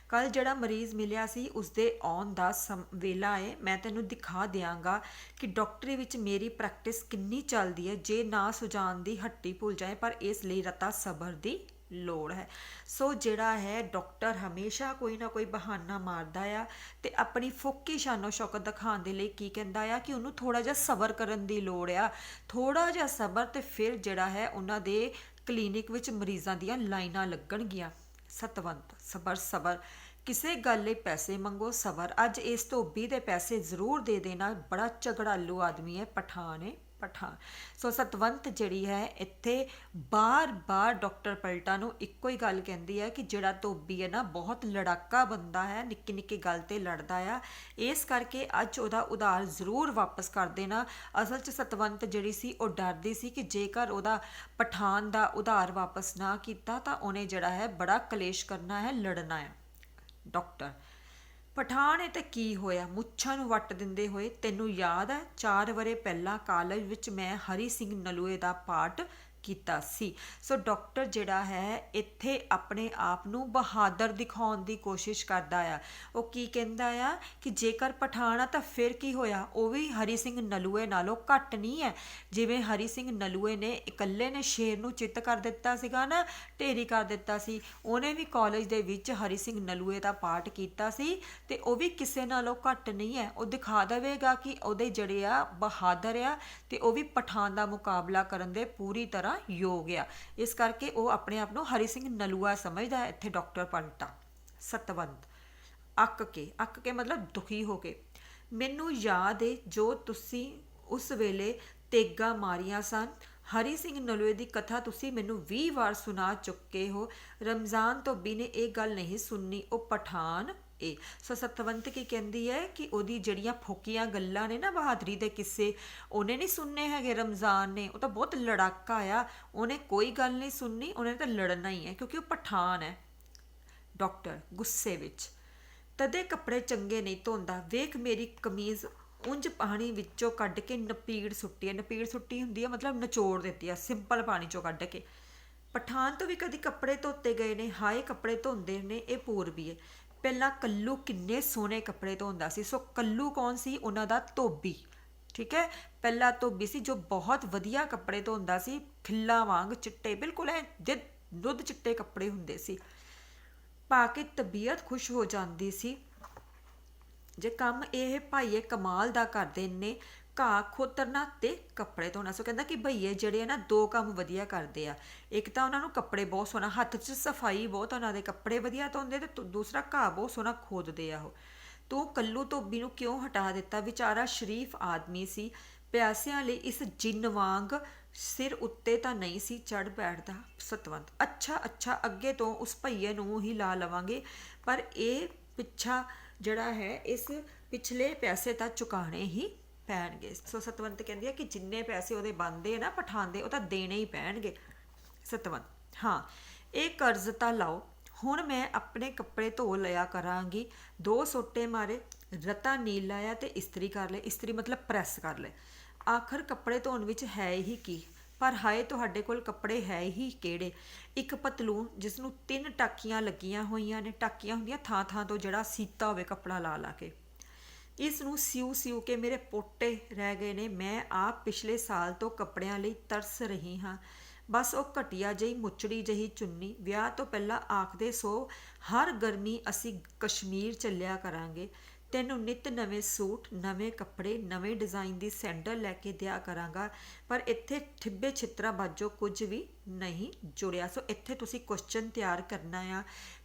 ਕੱਲ ਜਿਹੜਾ ਮਰੀਜ਼ ਮਿਲਿਆ ਸੀ ਉਸਦੇ ਆਉਣ ਦਾ ਵੇਲਾ ਹੈ। ਮੈਂ ਤੈਨੂੰ ਦਿਖਾ ਦਿਆਂਗਾ ਕਿ ਡਾਕਟਰੀ ਵਿੱਚ ਮੇਰੀ ਪ੍ਰੈਕਟਿਸ ਕਿੰਨੀ ਚੱਲਦੀ ਹੈ। ਜੇ ਨਾ ਸੁਜਾਨ ਦੀ ਹੱਟੀ ਭੁੱਲ ਜਾਏ, ਪਰ ਇਸ ਲਈ ਰਤਾ ਸਬਰ ਦੀ ਲੋੜ ਹੈ। ਸੋ ਜਿਹੜਾ ਹੈ ਡਾਕਟਰ ਹਮੇਸ਼ਾ ਕੋਈ ਨਾ ਕੋਈ ਬਹਾਨਾ ਮਾਰਦਾ ਆ ਤੇ ਆਪਣੀ ਫੋਕੀ ਸ਼ਾਨੋ ਸ਼ੌਕਤ ਦਿਖਾਉਣ ਦੇ ਲਈ ਕੀ ਕਹਿੰਦਾ ਆ ਕਿ ਉਹਨੂੰ ਥੋੜ੍ਹਾ ਜਿਹਾ ਸਬਰ ਕਰਨ ਦੀ ਲੋੜ ਆ। ਥੋੜ੍ਹਾ ਜਿਹਾ ਸਬਰ ਤੇ ਫਿਰ ਜਿਹੜਾ ਹੈ ਉਹਨਾਂ ਦੇ ਕਲੀਨਿਕ ਵਿੱਚ ਮਰੀਜ਼ਾਂ ਦੀਆਂ ਲਾਈਨਾਂ ਲੱਗਣਗੀਆਂ। ਸਤਵੰਤ, ਸਬਰ, ਕਿਸੇ ਗੱਲ ਲਈ ਪੈਸੇ ਮੰਗੋ, ਸਬਰ। ਅੱਜ ਇਸ ਧੋਬੀ ਦੇ ਪੈਸੇ ਜ਼ਰੂਰ ਦੇ ਦੇਣਾ, ਬੜਾ ਝਗੜਾਲੂ ਆਦਮੀ ਹੈ, ਪਠਾਨ ਹੈ, ਪਠਾਨ। ਸੋ ਸਤਵੰਤ ਜਿਹੜੀ ਹੈ ਇੱਥੇ ਬਾਰ-ਬਾਰ ਡਾਕਟਰ ਪਲਟਾ ਨੂੰ ਇੱਕੋ ਹੀ ਗੱਲ ਕਹਿੰਦੀ ਹੈ ਕਿ ਜਿਹੜਾ ਧੋਬੀ ਹੈ ਨਾ ਬਹੁਤ ਲੜਾਕਾ ਬੰਦਾ ਹੈ, ਨਿੱਕੀ ਨਿੱਕੀ ਗੱਲ ਤੇ ਲੜਦਾ ਆ, ਇਸ ਕਰਕੇ ਅੱਜ ਉਹਦਾ ਉਧਾਰ ਜ਼ਰੂਰ ਵਾਪਸ ਕਰ ਦੇਣਾ। ਅਸਲ 'ਚ ਸਤਵੰਤ ਜਿਹੜੀ ਸੀ ਉਹ ਡਰਦੀ ਸੀ ਕਿ ਜੇਕਰ ਉਹਦਾ ਪਠਾਨ ਦਾ ਉਧਾਰ ਵਾਪਸ ਨਾ ਕੀਤਾ ਤਾਂ ਉਹਨੇ ਜਿਹੜਾ ਹੈ ਬੜਾ ਕਲੇਸ਼ ਕਰਨਾ ਹੈ, ਲੜਨਾ ਹੈ। ਡਾਕਟਰ ਪਠਾਨ ਹੈ ਤੇ ਕੀ ਹੋਇਆ? ਮੁੱਛਾਂ ਨੂੰ ਵੱਟ ਦਿੰਦੇ ਹੋਏ, ਤੈਨੂੰ ਯਾਦ ਹੈ 4 ਵਰ੍ਹੇ ਪਹਿਲਾਂ ਕਾਲਜ ਵਿੱਚ ਮੈਂ ਹਰੀ ਸਿੰਘ ਨਲੂਏ ਦਾ ਪਾਠ ਕੀਤਾ ਸੀ। ਸੋ ਡਾਕਟਰ ਜਿਹੜਾ ਹੈ ਇੱਥੇ ਆਪਣੇ ਆਪ ਨੂੰ ਬਹਾਦਰ ਦਿਖਾਉਣ ਦੀ ਕੋਸ਼ਿਸ਼ ਕਰਦਾ ਆ। ਉਹ ਕੀ ਕਹਿੰਦਾ ਆ ਕਿ ਜੇਕਰ ਪਠਾਨ ਆ ਤਾਂ ਫਿਰ ਕੀ ਹੋਇਆ, ਉਹ ਵੀ ਹਰੀ ਸਿੰਘ ਨਲੂਏ ਨਾਲੋਂ ਘੱਟ ਨਹੀਂ ਹੈ। ਜਿਵੇਂ ਹਰੀ ਸਿੰਘ ਨਲੂਏ ਨੇ ਇਕੱਲੇ ਨੇ ਸ਼ੇਰ ਨੂੰ ਚਿੱਤ ਕਰ ਦਿੱਤਾ ਸੀਗਾ ਨਾ, ਢੇਰੀ ਕਰ ਦਿੱਤਾ ਸੀ, ਉਹਨੇ ਵੀ ਕਾਲਜ ਦੇ ਵਿੱਚ ਹਰੀ ਸਿੰਘ ਨਲੂਏ ਦਾ ਪਾਠ ਕੀਤਾ ਸੀ ਤੇ ਉਹ ਵੀ ਕਿਸੇ ਨਾਲੋਂ ਘੱਟ ਨਹੀਂ ਹੈ। ਉਹ ਦਿਖਾ ਦੇਵੇਗਾ ਕਿ ਉਹਦੇ ਜਿਹੜੇ ਆ ਬਹਾਦਰ ਆ ਤੇ ਉਹ ਵੀ ਪਠਾਨ ਦਾ ਮੁਕਾਬਲਾ ਕਰਨ ਦੇ ਪੂਰੀ ਤਰ੍ਹਾਂ ਯੋਗ ਆ। ਇਸ ਕਰਕੇ ਉਹ ਆਪਣੇ ਆਪ ਨੂੰ ਹਰੀ ਸਿੰਘ ਨਲੂਆ ਸਮਝਦਾ ਹੈ ਇੱਥੇ ਡਾਕਟਰ ਪਲਟਾ। ਸਤਵੰਤ ਅੱਕ ਕੇ ਮਤਲਬ ਦੁਖੀ ਹੋ ਕੇ, ਮੈਨੂੰ ਯਾਦ ਏ ਜੋ ਤੁਸੀਂ ਉਸ ਵੇਲੇ ਤੇਗਾ ਮਾਰੀਆਂ ਸਨ। ਹਰੀ ਸਿੰਘ ਨਲੂਏ ਦੀ ਕਥਾ ਤੁਸੀਂ ਮੈਨੂੰ 20 ਵਾਰ ਸੁਣਾ ਚੁੱਕੇ ਹੋ। ਰਮਜ਼ਾਨ ਧੋਬੀ ਨੇ ਇਹ ਗੱਲ ਨਹੀਂ ਸੁਣਨੀ, ਉਹ ਪਠਾਨ ਏ। ਸੋ ਸਤਵੰਤ ਕੀ ਕਹਿੰਦੀ ਹੈ ਕਿ ਉਹਦੀ ਜਿਹੜੀਆਂ ਫੋਕੀਆਂ ਗੱਲਾਂ ਨੇ ਨਾ, ਬਹਾਦਰੀ ਦੇ ਕਿੱਸੇ, ਉਹਨੇ ਨਹੀਂ ਸੁਣਨੇ ਹੈਗੇ ਰਮਜ਼ਾਨ ਨੇ। ਉਹ ਤਾਂ ਬਹੁਤ ਲੜਾਕਾ ਆ, ਉਹਨੇ ਕੋਈ ਗੱਲ ਨਹੀਂ ਸੁਣਨੀ, ਉਹਨੇ ਤਾਂ ਲੜਨਾ ਹੀ ਹੈ ਕਿਉਂਕਿ ਉਹ ਪਠਾਨ ਹੈ। ਡਾਕਟਰ ਗੁੱਸੇ ਵਿੱਚ, ਤਦੇ ਕੱਪੜੇ ਚੰਗੇ ਨਹੀਂ ਧੋਂਦਾ, ਵੇਖ ਮੇਰੀ ਕਮੀਜ਼ ਉਂਝ ਪਾਣੀ ਵਿੱਚੋਂ ਕੱਢ ਕੇ ਨਪੀੜ ਸੁੱਟੀ ਹੈ। ਨਪੀੜ ਸੁੱਟੀ ਹੁੰਦੀ ਹੈ ਮਤਲਬ ਨਿਚੋੜ ਦਿੱਤੀ ਆ, ਸਿੰਪਲ ਪਾਣੀ ਚੋਂ ਕੱਢ ਕੇ। ਪਠਾਨ ਤੋਂ ਵੀ ਕਦੀ ਕੱਪੜੇ ਧੋਤੇ ਗਏ ਨੇ? ਹਾਏ ਕੱਪੜੇ ਧੋਂਦੇ ਨੇ ਇਹ ਪੂਰਬੀ ਹੈ। ਪਹਿਲਾਂ ਕੱਲੂ ਕਿੰਨੇ ਸੋਹਣੇ ਕੱਪੜੇ ਧੋਂਦਾ ਸੀ। ਸੋ ਕੱਲੂ ਕੌਣ ਸੀ? ਉਹਨਾਂ ਦਾ ਧੋਬੀ, ਠੀਕ ਹੈ। ਪਹਿਲਾ ਧੋਬੀ ਸੀ ਜੋ ਬਹੁਤ ਵਧੀਆ ਕੱਪੜੇ ਧੋਂਦਾ ਸੀ, ਖਿੱਲਾ ਵਾਂਗ ਚਿੱਟੇ, ਬਿਲਕੁਲ ਐ ਦੁੱਧ ਚਿੱਟੇ ਕੱਪੜੇ ਹੁੰਦੇ ਸੀ, ਪਾ ਕੇ ਤਬੀਅਤ ਖੁਸ਼ ਹੋ ਜਾਂਦੀ ਸੀ। ਜੇ ਕੰਮ ਇਹ ਭਾਈਏ ਕਮਾਲ ਦਾ ਕਰਦੇ ਨੇ, ਘਾਹ ਖੋਤਰਨਾ ਤੇ ਕੱਪੜੇ ਧੋਣਾ। ਸੋ ਕਹਿੰਦਾ ਕਿ ਭਈਏ ਜਿਹੜੇ ਆ ਨਾ 2 ਕੰਮ ਵਧੀਆ ਕਰਦੇ ਆ। ਇੱਕ ਤਾਂ ਉਹਨਾਂ ਨੂੰ ਕੱਪੜੇ ਬਹੁਤ ਸੋਹਣਾ, ਹੱਥ 'ਚ ਸਫਾਈ ਬਹੁਤ, ਉਹਨਾਂ ਦੇ ਕੱਪੜੇ ਵਧੀਆ ਧੋਂਦੇ, ਤੇ ਦੂਸਰਾ ਘਾਹ ਬਹੁਤ ਸੋਹਣਾ ਖੋਦਦੇ ਆ ਉਹ। ਤੂੰ ਕੱਲੂ ਧੋਬੀ ਨੂੰ ਕਿਉਂ ਹਟਾ ਦਿੱਤਾ? ਵਿਚਾਰਾ ਸ਼ਰੀਫ ਆਦਮੀ ਸੀ, ਪਿਆਸਿਆਂ ਲਈ ਇਸ ਜਿੰਨ ਵਾਂਗ ਸਿਰ ਉੱਤੇ ਤਾਂ ਨਹੀਂ ਸੀ ਚੜ ਬੈਠਦਾ ਸਤਵੰਤ। ਅੱਛਾ ਅੱਗੇ ਤੋਂ ਉਸ ਭਈਏ ਨੂੰ ਹੀ ਲਾ ਲਵਾਂਗੇ, ਪਰ ਇਹ ਪਿੱਛਾ ਜਿਹੜਾ ਹੈ ਇਸ ਪਿਛਲੇ ਪੈਸੇ ਤਾਂ ਚੁਕਾਣੇ ਹੀ ਪੈਣਗੇ। ਸੋ ਸਤਵੰਤ ਕਹਿੰਦੀ ਹੈ ਕਿ ਜਿੰਨੇ ਪੈਸੇ ਉਹਦੇ ਬਣਦੇ ਨਾ ਪਠਾਨ ਦੇ, ਉਹ ਤਾਂ ਦੇਣੇ ਹੀ ਪੈਣਗੇ। ਸਤਵੰਤ, ਹਾਂ ਇਹ ਕਰਜ਼ ਤਾਂ ਲਾਓ, ਹੁਣ ਮੈਂ ਆਪਣੇ ਕੱਪੜੇ ਧੋ ਲਿਆ ਕਰਾਂਗੀ। 2 ਸੋਟੇ ਮਾਰੇ, ਰਤਾ ਨੀਲ ਲਾਇਆ ਤੇ ਇਸਤਰੀ ਕਰ ਲਏ। ਇਸਤਰੀ ਮਤਲਬ ਪ੍ਰੈਸ ਕਰ ਲਏ। ਆਖਰ ਕੱਪੜੇ ਧੋਣ ਵਿੱਚ ਹੈ ਹੀ ਕੀ, ਪਰ ਹਾਏ ਤੁਹਾਡੇ ਕੋਲ ਕੱਪੜੇ ਹੈ ਹੀ ਕਿਹੜੇ। ਇੱਕ ਪਤਲੂਨ ਜਿਸ ਨੂੰ 3 ਟਾਕੀਆਂ ਲੱਗੀਆਂ ਹੋਈਆਂ ਨੇ, ਟਾਕੀਆਂ ਹੁੰਦੀਆਂ ਥਾਂ ਥਾਂ ਤੋਂ ਜਿਹੜਾ ਸੀਤਾ ਹੋਵੇ ਕੱਪੜਾ ਲਾ ਲਾ ਕੇ। ਇਸ ਨੂੰ ਸਿਉ ਕੇ ਮੇਰੇ ਪੋਟੇ ਰਹਿ ਗਏ ਨੇ। ਮੈਂ ਆਪ ਪਿਛਲੇ ਸਾਲ ਤੋਂ ਕੱਪੜਿਆਂ ਲਈ ਤਰਸ ਰਹੀ ਹਾਂ। ਬਸ ਉਹ ਘਟੀਆ ਜਿਹੀ ਮੁੱਚੜੀ ਜਿਹੀ ਚੁੰਨੀ। ਵਿਆਹ ਤੋਂ ਪਹਿਲਾਂ ਆਖਦੇ ਸੋ ਹਰ ਗਰਮੀ ਅਸੀਂ ਕਸ਼ਮੀਰ ਚੱਲਿਆ ਕਰਾਂਗੇ। ਤੈਨੂੰ ਨਿੱਤ ਨਵੇਂ ਸੂਟ, ਨਵੇਂ ਕੱਪੜੇ, ਨਵੇਂ ਡਿਜ਼ਾਈਨ ਦੀ ਸੈਂਡਲ ਲੈ ਕੇ ਦਿਆ ਕਰਾਂਗਾ। ਪਰ ਇੱਥੇ ਠਿੱਬੇ ਛਿੱਤਰਾਂ ਬਾਝੋਂ ਕੁਝ ਵੀ ਨਹੀਂ ਜੁੜਿਆ। ਸੋ ਇੱਥੇ ਤੁਸੀਂ ਕੁਐਸਚਨ ਤਿਆਰ ਕਰਨਾ ਆ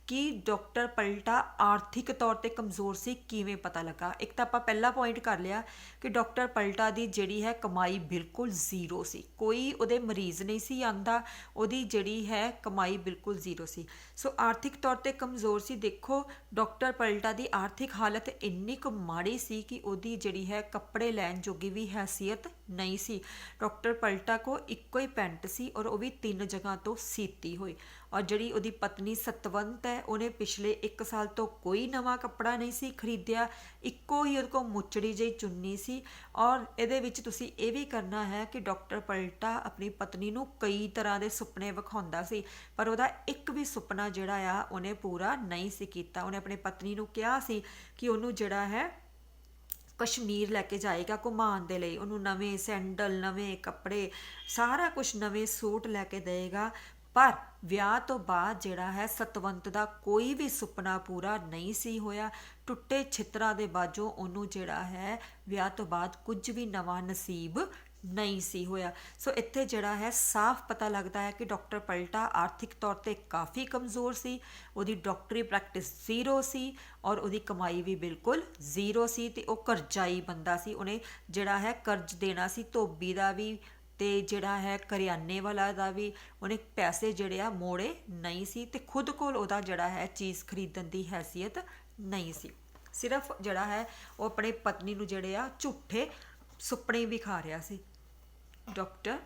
ਕਿ ਡਾਕਟਰ ਪਲਟਾ ਆਰਥਿਕ ਤੌਰ 'ਤੇ ਕਮਜ਼ੋਰ ਸੀ, ਕਿਵੇਂ ਪਤਾ ਲੱਗਾ। ਇੱਕ ਤਾਂ ਆਪਾਂ ਪਹਿਲਾ ਪੁਆਇੰਟ ਕਰ ਲਿਆ ਕਿ ਡਾਕਟਰ ਪਲਟਾ ਦੀ ਜਿਹੜੀ ਹੈ ਕਮਾਈ ਬਿਲਕੁਲ ਜ਼ੀਰੋ ਸੀ, ਕੋਈ ਉਹਦੇ ਮਰੀਜ਼ ਨਹੀਂ ਸੀ ਆਂਦਾ, ਉਹਦੀ ਜਿਹੜੀ ਹੈ ਕਮਾਈ ਬਿਲਕੁਲ ਜ਼ੀਰੋ ਸੀ। ਸੋ ਆਰਥਿਕ ਤੌਰ 'ਤੇ ਕਮਜ਼ੋਰ ਸੀ। ਦੇਖੋ ਡਾਕਟਰ ਪਲਟਾ ਦੀ ਆਰਥਿਕ ਹਾਲਤ ਇੰਨੀ ਕੁ ਮਾੜੀ ਸੀ ਕਿ ਉਹਦੀ ਜਿਹੜੀ ਹੈ ਕੱਪੜੇ ਲੈਣ ਜੋਗੀ ਵੀ ਹੈਸੀਅਤ ਨਹੀਂ ਸੀ। ਡਾਕਟਰ ਪਲਟਾ ਕੋ ਇੱਕੋ ਹੀ ਪੈਂਟ ਸੀ ਔਰ ਉਹ ਵੀ 3 ਜਗ੍ਹਾ ਤੋਂ ਸੀਤੀ ਹੋਈ। ਔਰ ਜਿਹੜੀ ਉਹਦੀ ਪਤਨੀ ਸਤਵੰਤ ਹੈ, ਉਹਨੇ ਪਿਛਲੇ 1 ਸਾਲ ਤੋਂ ਕੋਈ ਨਵਾਂ ਕੱਪੜਾ ਨਹੀਂ ਸੀ ਖਰੀਦਿਆ। ਇੱਕੋ ਹੀ ਉਹਦੇ ਕੋਲ ਮੁੱਚੜੀ ਜਿਹੀ ਚੁੰਨੀ ਸੀ। ਔਰ ਇਹਦੇ ਵਿੱਚ ਤੁਸੀਂ ਇਹ ਵੀ ਕਰਨਾ ਹੈ ਕਿ ਡਾਕਟਰ ਪਲਟਾ ਆਪਣੀ ਪਤਨੀ ਨੂੰ ਕਈ ਤਰ੍ਹਾਂ ਦੇ ਸੁਪਨੇ ਵਿਖਾਉਂਦਾ ਸੀ, ਪਰ ਉਹਦਾ ਇੱਕ ਵੀ ਸੁਪਨਾ ਜਿਹੜਾ ਆ ਉਹਨੇ ਪੂਰਾ ਨਹੀਂ ਸੀ ਕੀਤਾ। ਉਹਨੇ ਆਪਣੀ ਪਤਨੀ ਨੂੰ ਕਿਹਾ ਸੀ ਕਿ ਉਹਨੂੰ ਜਿਹੜਾ ਹੈ ਕਸ਼ਮੀਰ ਲੈ ਕੇ ਜਾਏਗਾ ਘੁਮਾਉਣ ਦੇ ਲਈ, ਉਹਨੂੰ ਨਵੇਂ ਸੈਂਡਲ, ਨਵੇਂ ਕੱਪੜੇ, ਸਾਰਾ ਕੁਝ ਨਵੇਂ ਸੂਟ ਲੈ ਕੇ ਦੇਵੇਗਾ। ਪਰ ਵਿਆਹ ਤੋਂ ਬਾਅਦ ਜਿਹੜਾ ਹੈ ਸਤਵੰਤ ਦਾ ਕੋਈ ਵੀ ਸੁਪਨਾ ਪੂਰਾ ਨਹੀਂ ਸੀ ਹੋਇਆ। ਟੁੱਟੇ ਛਿੱਤਰਾਂ ਦੇ ਬਾਝੋਂ ਉਹਨੂੰ ਜਿਹੜਾ ਹੈ ਵਿਆਹ ਤੋਂ ਬਾਅਦ ਕੁਝ ਵੀ ਨਵਾਂ ਨਸੀਬ ਨਹੀਂ ਸੀ ਹੋਇਆ। ਸੋ ਇੱਥੇ ਜਿਹੜਾ ਹੈ ਸਾਫ਼ ਪਤਾ ਲੱਗਦਾ ਹੈ ਕਿ ਡਾਕਟਰ ਪਲਟਾ ਆਰਥਿਕ ਤੌਰ 'ਤੇ ਕਾਫੀ ਕਮਜ਼ੋਰ ਸੀ। ਉਹਦੀ ਡਾਕਟਰੀ ਪ੍ਰੈਕਟਿਸ ਜ਼ੀਰੋ ਸੀ ਔਰ ਉਹਦੀ ਕਮਾਈ ਵੀ ਬਿਲਕੁਲ ਜ਼ੀਰੋ ਸੀ, ਅਤੇ ਉਹ ਕਰਜ਼ਾਈ ਬੰਦਾ ਸੀ। ਉਹਨੇ ਜਿਹੜਾ ਹੈ ਕਰਜ਼ ਦੇਣਾ ਸੀ ਧੋਬੀ ਦਾ ਵੀ ਅਤੇ ਜਿਹੜਾ ਹੈ ਕਰਿਆਨੇ ਵਾਲਾ ਦਾ ਵੀ। ਉਹਨੇ ਪੈਸੇ ਜਿਹੜੇ ਆ ਮੋੜੇ ਨਹੀਂ ਸੀ, ਅਤੇ ਖੁਦ ਕੋਲ ਉਹਦਾ ਜਿਹੜਾ ਹੈ ਚੀਜ਼ ਖਰੀਦਣ ਦੀ ਹੈਸੀਅਤ ਨਹੀਂ ਸੀ। ਸਿਰਫ ਜਿਹੜਾ ਹੈ ਉਹ ਆਪਣੇ ਪਤਨੀ ਨੂੰ ਜਿਹੜੇ ਆ ਝੂਠੇ ਸੁਪਨੇ ਵਿਖਾ ਰਿਹਾ ਸੀ। ਡਾਕਟਰ,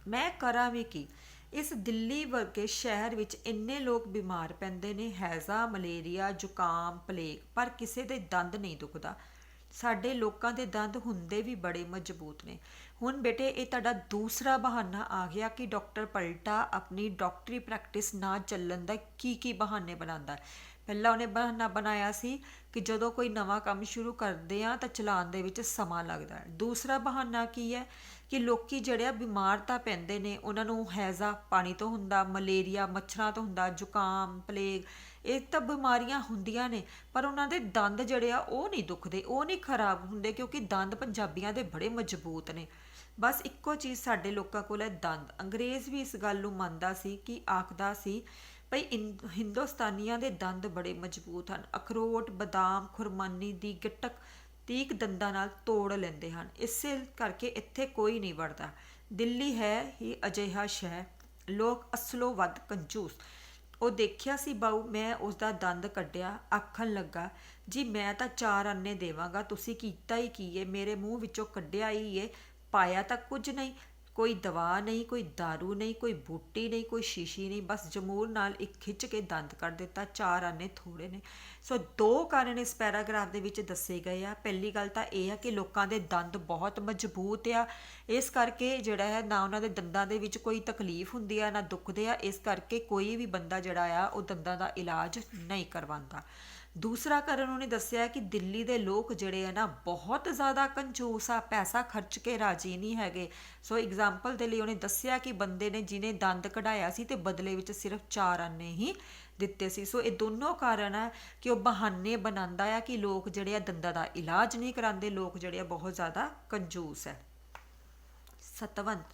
ਮੈਂ ਕਰਾਂ ਵੀ ਕੀ। ਇਸ ਦਿੱਲੀ ਵਰਗੇ ਸ਼ਹਿਰ ਵਿੱਚ ਇੰਨੇ ਲੋਕ ਬਿਮਾਰ ਪੈਂਦੇ ਨੇ, ਹੈਜ਼ਾ, ਮਲੇਰੀਆ, ਜ਼ੁਕਾਮ, ਪਲੇਗ, ਪਰ ਕਿਸੇ ਦੇ ਦੰਦ ਨਹੀਂ ਦੁਖਦਾ। ਸਾਡੇ ਲੋਕਾਂ ਦੇ ਦੰਦ ਹੁੰਦੇ ਵੀ ਬੜੇ ਮਜ਼ਬੂਤ ਨੇ। ਹੁਣ ਬੇਟੇ ਇਹ ਤੁਹਾਡਾ ਦੂਸਰਾ ਬਹਾਨਾ ਆ ਗਿਆ ਕਿ ਡਾਕਟਰ ਪਲਟਾ ਆਪਣੀ ਡਾਕਟਰੀ ਪ੍ਰੈਕਟਿਸ ਨਾ ਚੱਲਣ ਦਾ ਕੀ ਬਹਾਨੇ ਬਣਾਉਂਦਾ। ਪਹਿਲਾਂ ਉਹਨੇ ਬਹਾਨਾ ਬਣਾਇਆ ਸੀ ਕਿ ਜਦੋਂ ਕੋਈ ਨਵਾਂ ਕੰਮ ਸ਼ੁਰੂ ਕਰਦੇ ਆ ਤਾਂ ਚਲਾਉਣ ਦੇ ਵਿੱਚ ਸਮਾਂ ਲੱਗਦਾ ਹੈ। ਦੂਸਰਾ ਬਹਾਨਾ ਕੀ ਹੈ ਕਿ ਲੋਕੀ ਜਿਹੜੇ ਆ ਬਿਮਾਰ ਤਾਂ ਪੈਂਦੇ ਨੇ, ਉਹਨਾਂ ਨੂੰ ਹੈਜ਼ਾ ਪਾਣੀ ਤੋਂ ਹੁੰਦਾ, ਮਲੇਰੀਆ ਮੱਛਰਾਂ ਤੋਂ ਹੁੰਦਾ, ਜ਼ੁਕਾਮ, ਪਲੇਗ, ਇਹ ਤਾਂ ਬਿਮਾਰੀਆਂ ਹੁੰਦੀਆਂ ਨੇ, ਪਰ ਉਹਨਾਂ ਦੇ ਦੰਦ ਜਿਹੜੇ ਆ ਉਹ ਨਹੀਂ ਦੁਖਦੇ, ਉਹ ਨਹੀਂ ਖਰਾਬ ਹੁੰਦੇ, ਕਿਉਂਕਿ ਦੰਦ ਪੰਜਾਬੀਆਂ ਦੇ ਬੜੇ ਮਜ਼ਬੂਤ ਨੇ। ਬਸ ਇੱਕੋ ਚੀਜ਼ ਸਾਡੇ ਲੋਕਾਂ ਕੋਲ ਹੈ, ਦੰਦ। ਅੰਗਰੇਜ਼ ਵੀ ਇਸ ਗੱਲ ਨੂੰ ਮੰਨਦਾ ਸੀ ਕਿ ਆਖਦਾ ਸੀ ਭਈ ਹਿੰਦੁਸਤਾਨੀਆਂ ਦੇ ਦੰਦ ਬੜੇ ਮਜ਼ਬੂਤ ਹਨ। ਅਖਰੋਟ, ਬਦਾਮ, ਖੁਰਮਾਨੀ ਦੀ ਗਿਟਕ ਤੀਕ ਦੰਦਾਂ ਨਾਲ ਤੋੜ ਲੈਂਦੇ ਹਨ। ਇਸੇ ਕਰਕੇ ਇੱਥੇ ਕੋਈ ਨਹੀਂ ਵੜਦਾ। ਦਿੱਲੀ ਹੈ ਹੀ ਅਜਿਹਾ ਸ਼ਹਿਰ, ਲੋਕ ਅਸਲੋਂ ਵੱਧ ਕੰਜੂਸ। ਉਹ ਦੇਖਿਆ ਸੀ ਬਾਊ, ਮੈਂ ਉਸਦਾ ਦੰਦ ਕੱਢਿਆ, ਆਖਣ ਲੱਗਾ ਜੀ ਮੈਂ ਤਾਂ 4 ਆਨੇ ਦੇਵਾਂਗਾ, ਤੁਸੀਂ ਕੀਤਾ ਹੀ ਕੀ ਏ, ਮੇਰੇ ਮੂੰਹ ਵਿੱਚੋਂ ਕੱਢਿਆ ਹੀ ਏ, ਪਾਇਆ ਤਾਂ ਕੁਝ ਨਹੀਂ, ਕੋਈ ਦਵਾ ਨਹੀਂ, ਕੋਈ ਦਾਰੂ ਨਹੀਂ, ਕੋਈ ਬੂਟੀ ਨਹੀਂ, ਕੋਈ ਸ਼ੀਸ਼ੀ ਨਹੀਂ, ਬਸ ਜਮੂਰ ਨਾਲ ਇੱਕ ਖਿੱਚ ਕੇ ਦੰਦ ਕੱਢ ਦਿੱਤਾ। 4 ਆਨੇ ਥੋੜ੍ਹੇ ਨੇ। ਸੋ 2 ਕਾਰਨ ਇਸ ਪੈਰਾਗ੍ਰਾਫ ਦੇ ਵਿੱਚ ਦੱਸੇ ਗਏ ਆ। ਪਹਿਲੀ ਗੱਲ ਤਾਂ ਇਹ ਆ ਕਿ ਲੋਕਾਂ ਦੇ ਦੰਦ ਬਹੁਤ ਮਜ਼ਬੂਤ ਆ, ਇਸ ਕਰਕੇ ਜਿਹੜਾ ਹੈ ਨਾ ਉਹਨਾਂ ਦੇ ਦੰਦਾਂ ਦੇ ਵਿੱਚ ਕੋਈ ਤਕਲੀਫ ਹੁੰਦੀ ਆ ਨਾ ਦੁਖਦੇ ਆ, ਇਸ ਕਰਕੇ ਕੋਈ ਵੀ ਬੰਦਾ ਜਿਹੜਾ ਆ ਉਹ ਦੰਦਾਂ ਦਾ ਇਲਾਜ ਨਹੀਂ ਕਰਵਾਉਂਦਾ। ਦੂਸਰਾ ਕਾਰਨ ਉਹਨੇ ਦੱਸਿਆ ਕਿ ਦਿੱਲੀ ਦੇ ਲੋਕ ਜਿਹੜੇ ਆ ਨਾ ਬਹੁਤ ਜ਼ਿਆਦਾ ਕੰਜੂਸ ਆ, ਪੈਸਾ ਖਰਚ ਕੇ ਰਾਜੀ ਨਹੀਂ ਹੈਗੇ। ਸੋ ਐਗਜ਼ਾਮਪਲ ਦੇ ਲਈ ਉਹਨੇ ਦੱਸਿਆ ਕਿ ਬੰਦੇ ਨੇ ਜਿਹਨੇ ਦੰਦ ਕਢਾਇਆ ਸੀ ਤੇ ਬਦਲੇ ਵਿੱਚ ਸਿਰਫ 4 ਆਨੇ ਹੀ ਦਿੱਤੇ ਸੀ। ਸੋ ਇਹ ਦੋਨੋਂ ਕਾਰਨ ਆ ਕਿ ਉਹ ਬਹਾਨੇ ਬਣਾਉਂਦਾ ਆ ਕਿ ਲੋਕ ਜਿਹੜੇ ਆ ਦੰਦਾਂ ਦਾ ਇਲਾਜ ਨਹੀਂ ਕਰਾਉਂਦੇ, ਲੋਕ ਜਿਹੜੇ ਆ ਬਹੁਤ ਜ਼ਿਆਦਾ ਕੰਜੂਸ ਹੈ। ਸਤਵੰਤ,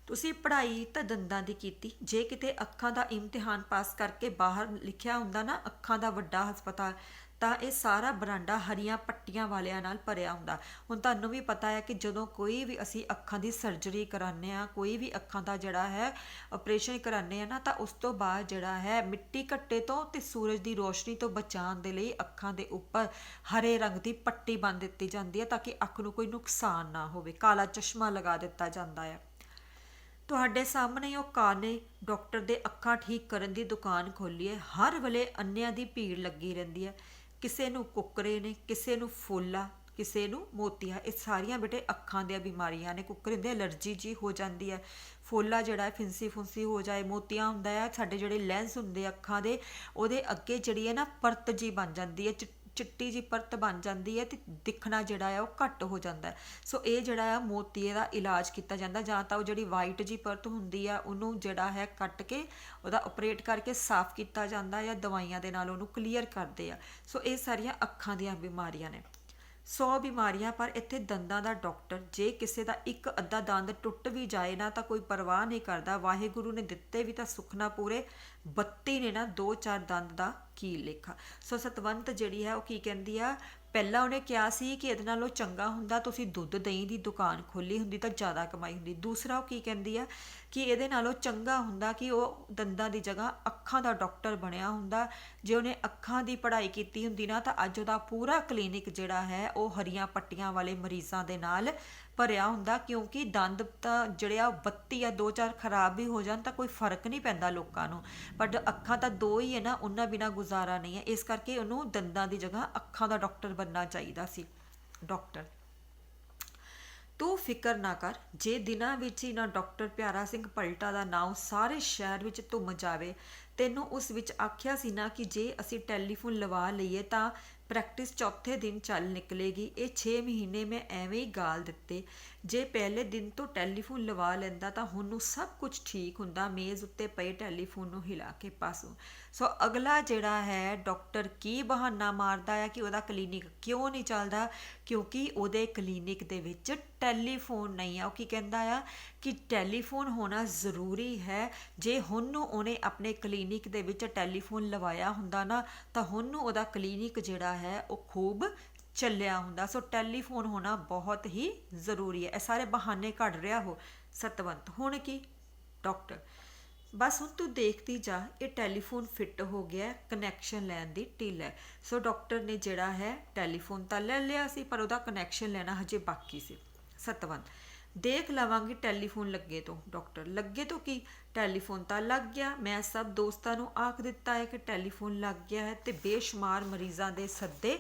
ਤੁਸੀਂ ਪੜ੍ਹਾਈ ਤਾਂ ਦੰਦਾਂ ਦੀ ਕੀਤੀ, ਜੇ ਕਿਤੇ ਅੱਖਾਂ ਦਾ ਇਮਤਿਹਾਨ ਪਾਸ ਕਰਕੇ ਬਾਹਰ ਲਿਖਿਆ ਹੁੰਦਾ ਨਾ ਅੱਖਾਂ ਦਾ ਵੱਡਾ ਹਸਪਤਾਲ, ਤਾਂ ਇਹ ਸਾਰਾ ਬਰਾਂਡਾ ਹਰੀਆਂ ਪੱਟੀਆਂ ਵਾਲਿਆਂ ਨਾਲ ਭਰਿਆ ਹੁੰਦਾ। ਹੁਣ ਤੁਹਾਨੂੰ ਵੀ ਪਤਾ ਹੈ ਕਿ ਜਦੋਂ ਕੋਈ ਵੀ ਅਸੀਂ ਅੱਖਾਂ ਦੀ ਸਰਜਰੀ ਕਰਾਉਂਦੇ ਹਾਂ, ਕੋਈ ਵੀ ਅੱਖਾਂ ਦਾ ਜਿਹੜਾ ਹੈ ਆਪਰੇਸ਼ਨ ਕਰਾਉਂਦੇ ਹਾਂ ਨਾ, ਤਾਂ ਉਸ ਤੋਂ ਬਾਅਦ ਜਿਹੜਾ ਹੈ ਮਿੱਟੀ ਘੱਟੇ ਤੋਂ ਤੇ ਸੂਰਜ ਦੀ ਰੋਸ਼ਨੀ ਤੋਂ ਬਚਾਉਣ ਦੇ ਲਈ ਅੱਖਾਂ ਦੇ ਉੱਪਰ ਹਰੇ ਰੰਗ ਦੀ ਪੱਟੀ ਬੰਨ੍ਹ ਦਿੱਤੀ ਜਾਂਦੀ ਹੈ ਤਾਂ ਕਿ ਅੱਖ ਨੂੰ ਕੋਈ ਨੁਕਸਾਨ ਨਾ ਹੋਵੇ। ਕਾਲਾ ਚਸ਼ਮਾ ਲਗਾ ਦਿੱਤਾ ਜਾਂਦਾ ਹੈ। ਤੁਹਾਡੇ ਸਾਹਮਣੇ ਉਹ ਕਾਰ ਨੇ ਡਾਕਟਰ ਦੇ ਅੱਖਾਂ ਠੀਕ ਕਰਨ ਦੀ ਦੁਕਾਨ ਖੋਲ੍ਹੀ ਹੈ। ਹਰ ਵੇਲੇ ਅੰਨਿਆਂ ਦੀ ਭੀੜ ਲੱਗੀ ਰਹਿੰਦੀ ਹੈ। ਕਿਸੇ ਨੂੰ ਕੁੱਕਰੇ ਨੇ, ਕਿਸੇ ਨੂੰ ਫੋਲਾ, ਕਿਸੇ ਨੂੰ ਮੋਤੀਆ। ਇਹ ਸਾਰੀਆਂ ਬੇਟੇ ਅੱਖਾਂ ਦੀਆਂ ਬਿਮਾਰੀਆਂ ਨੇ। ਕੁੱਕਰੇ ਦੇ ਐਲਰਜੀ ਜੀ ਹੋ ਜਾਂਦੀ ਹੈ, ਫੋਲਾ ਜਿਹੜਾ ਹੈ ਫਿੰਸੀ ਫੁੰਸੀ ਹੋ ਜਾਏ, ਮੋਤੀਆ ਹੁੰਦਾ ਹੈ ਸਾਡੇ ਜਿਹੜੇ ਲੈਂਸ ਹੁੰਦੇ ਆ ਅੱਖਾਂ ਦੇ, ਉਹਦੇ ਅੱਗੇ ਜਿਹੜੀ ਹੈ ਨਾ ਪਰਤ ਜੀ ਬਣ ਜਾਂਦੀ ਹੈ, ਚਿੱਟੀ ਜੀ ਪਰਤ ਬਣ ਜਾਂਦੀ ਹੈ ਅਤੇ ਦਿਖਣਾ ਜਿਹੜਾ ਹੈ ਉਹ ਘੱਟ ਹੋ ਜਾਂਦਾ ਹੈ। ਸੋ ਇਹ ਜਿਹੜਾ ਆ ਮੋਤੀਏ ਦਾ ਇਲਾਜ ਕੀਤਾ ਜਾਂਦਾ। ਜਾਂ ਤਾਂ ਉਹ ਜਿਹੜੀ ਵਾਈਟ ਜੀ ਪਰਤ ਹੁੰਦੀ ਆ ਉਹਨੂੰ ਜਿਹੜਾ ਹੈ ਕੱਟ ਕੇ ਉਹਦਾ ਆਪਰੇਟ ਕਰਕੇ ਸਾਫ਼ ਕੀਤਾ ਜਾਂਦਾ ਜਾਂ ਦਵਾਈਆਂ ਦੇ ਨਾਲ ਉਹਨੂੰ ਕਲੀਅਰ ਕਰਦੇ ਆ। ਸੋ ਇਹ ਸਾਰੀਆਂ ਅੱਖਾਂ ਦੀਆਂ ਬਿਮਾਰੀਆਂ ਨੇ। 100 ਬਿਮਾਰੀਆਂ, ਪਰ ਇੱਥੇ ਦੰਦਾਂ ਦਾ ਡਾਕਟਰ ਜੇ ਕਿਸੇ ਦਾ ਇੱਕ ਅੱਧਾ ਦੰਦ ਟੁੱਟ ਵੀ ਜਾਏ ਨਾ ਤਾਂ ਕੋਈ ਪਰਵਾਹ ਨਹੀਂ ਕਰਦਾ। ਵਾਹਿਗੁਰੂ ਨੇ ਦਿੱਤੇ ਵੀ ਤਾਂ ਸੁੱਖ ਨਾ ਪੂਰੇ, 32 ਨੇ ਨਾ 2-4 ਦੰਦ ਦਾ ਕੀ ਲੇਖਾ। ਸੋ ਸਤਵੰਤ ਜਿਹੜੀ ਹੈ ਉਹ ਕੀ ਕਹਿੰਦੀ ਆ, ਪਹਿਲਾਂ ਉਹਨੇ ਕਿਹਾ ਸੀ ਕਿ ਇਹਦੇ ਨਾਲੋਂ ਚੰਗਾ ਹੁੰਦਾ ਤੁਸੀਂ ਦੁੱਧ ਦਹੀਂ ਦੀ ਦੁਕਾਨ ਖੋਲ੍ਹੀ ਹੁੰਦੀ ਤਾਂ ਜ਼ਿਆਦਾ ਕਮਾਈ ਹੁੰਦੀ। ਦੂਸਰਾ ਉਹ ਕੀ ਕਹਿੰਦੀ ਆ ਕਿ ਇਹਦੇ ਨਾਲੋਂ ਚੰਗਾ ਹੁੰਦਾ ਕਿ ਉਹ ਦੰਦਾਂ ਦੀ ਜਗ੍ਹਾ ਅੱਖਾਂ ਦਾ ਡਾਕਟਰ ਬਣਿਆ ਹੁੰਦਾ। ਜੇ ਉਹਨੇ ਅੱਖਾਂ ਦੀ ਪੜ੍ਹਾਈ ਕੀਤੀ ਹੁੰਦੀ ਨਾ ਤਾਂ ਅੱਜ ਉਹਦਾ ਪੂਰਾ ਕਲੀਨਿਕ ਜਿਹੜਾ ਹੈ ਉਹ ਹਰੀਆਂ ਪੱਟੀਆਂ ਵਾਲੇ ਮਰੀਜ਼ਾਂ ਦੇ ਨਾਲ ਭਰਿਆ ਹੁੰਦਾ। ਕਿਉਂਕਿ ਦੰਦ ਤਾਂ ਜਿਹੜੇ ਆ 32 ਜਾਂ 2-4 ਖਰਾਬ ਵੀ ਹੋ ਜਾਣ ਤਾਂ ਕੋਈ ਫਰਕ ਨਹੀਂ ਪੈਂਦਾ ਲੋਕਾਂ ਨੂੰ, ਬਟ ਅੱਖਾਂ ਤਾਂ 2 ਹੀ ਹੈ ਨਾ, ਉਹਨਾਂ ਬਿਨਾਂ ਗੁਜ਼ਾਰਾ ਨਹੀਂ ਹੈ। ਇਸ ਕਰਕੇ ਉਹਨੂੰ ਦੰਦਾਂ ਦੀ ਜਗ੍ਹਾ ਅੱਖਾਂ ਦਾ ਡਾਕਟਰ ਬਣਨਾ ਚਾਹੀਦਾ ਸੀ। ਡਾਕਟਰ ਤੂੰ ਫਿਕਰ ਨਾ ਕਰ, ਜੇ ਦਿਨਾਂ ਵਿੱਚ ਹੀ ਨਾ ਡਾਕਟਰ ਪਿਆਰਾ ਸਿੰਘ ਪਲਟਾ ਦਾ ਨਾਮ ਸਾਰੇ ਸ਼ਹਿਰ ਵਿੱਚ ਧੁੰਮ ਜਾਵੇ। ਤੈਨੂੰ ਉਸ ਵਿੱਚ ਆਖਿਆ ਸੀ ਨਾ ਕਿ ਜੇ ਅਸੀਂ ਟੈਲੀਫੋਨ ਲਵਾ ਲਈਏ ਤਾਂ ਪ੍ਰੈਕਟਿਸ ਚੌਥੇ ਦਿਨ ਚੱਲ ਨਿਕਲੇਗੀ। ਇਹ 6 ਮਹੀਨੇ ਮੈਂ ਐਵੇਂ ਹੀ ਗਾਲ ਦਿੱਤੇ। ਜੇ ਪਹਿਲੇ ਦਿਨ ਤੋਂ ਟੈਲੀਫੋਨ ਲਵਾ ਲੈਂਦਾ ਤਾਂ ਹੁਣ ਨੂੰ ਸਭ ਕੁਝ ਠੀਕ ਹੁੰਦਾ। ਮੇਜ਼ ਉੱਤੇ ਪਏ ਟੈਲੀਫੋਨ ਨੂੰ ਹਿਲਾ ਕੇ ਪਾਸੋਂ। ਸੋ ਅਗਲਾ ਜਿਹੜਾ ਹੈ ਡਾਕਟਰ ਕੀ ਬਹਾਨਾ ਮਾਰਦਾ ਹੈ ਕਿ ਉਹਦਾ ਕਲੀਨਿਕ ਕਿਉਂ ਨਹੀਂ ਚੱਲਦਾ, ਕਿਉਂਕਿ ਉਹਦੇ ਕਲੀਨਿਕ ਦੇ ਵਿੱਚ ਟੈਲੀਫੋਨ ਨਹੀਂ ਆ। ਉਹ ਕੀ ਕਹਿੰਦਾ ਆ ਕਿ ਟੈਲੀਫੋਨ ਹੋਣਾ ਜ਼ਰੂਰੀ ਹੈ। ਜੇ ਹੁਣ ਨੂੰ ਉਹਨੇ ਆਪਣੇ ਕਲੀਨਿਕ ਦੇ ਵਿੱਚ ਟੈਲੀਫੋਨ ਲਵਾਇਆ ਹੁੰਦਾ ਨਾ ਤਾਂ ਹੁਣ ਨੂੰ ਉਹਦਾ ਕਲੀਨਿਕ ਜਿਹੜਾ ਹੈ ਉਹ ਖੂਬ ਚੱਲਿਆ ਹੁੰਦਾ। ਸੋ ਟੈਲੀਫੋਨ ਹੋਣਾ ਬਹੁਤ ਹੀ ਜ਼ਰੂਰੀ ਹੈ। ਇਹ ਸਾਰੇ ਬਹਾਨੇ ਕੱਢ ਰਿਹਾ ਹੋ ਸਤਵੰਤ। ਹੁਣ ਕੀ ਡਾਕਟਰ, ਬਸ ਹੁਣ ਤੂੰ ਦੇਖਦੀ ਜਾ, ਇਹ ਟੈਲੀਫੋਨ ਫਿੱਟ ਹੋ ਗਿਆ, ਕਨੈਕਸ਼ਨ ਲੈਣ ਦੀ ਢਿੱਲ ਹੈ। ਸੋ ਡਾਕਟਰ ਨੇ ਜਿਹੜਾ ਹੈ ਟੈਲੀਫੋਨ ਤਾਂ ਲੈ ਲਿਆ ਸੀ ਪਰ ਉਹਦਾ ਕਨੈਕਸ਼ਨ ਲੈਣਾ ਹਜੇ ਬਾਕੀ ਸੀ। ਸਤਵੰਤ ਦੇਖ ਲਵਾਂਗੀ ਟੈਲੀਫੋਨ ਲੱਗੇ ਤੋਂ। ਡਾਕਟਰ ਲੱਗੇ ਤੋਂ ਕੀ, ਟੈਲੀਫੋਨ ਤਾਂ ਲੱਗ ਗਿਆ। ਮੈਂ ਸਭ ਦੋਸਤਾਂ ਨੂੰ ਆਖ ਦਿੱਤਾ ਹੈ ਕਿ ਟੈਲੀਫੋਨ ਲੱਗ ਗਿਆ ਹੈ ਤੇ ਬੇਸ਼ੁਮਾਰ ਮਰੀਜ਼ਾਂ ਦੇ ਸੱਦੇ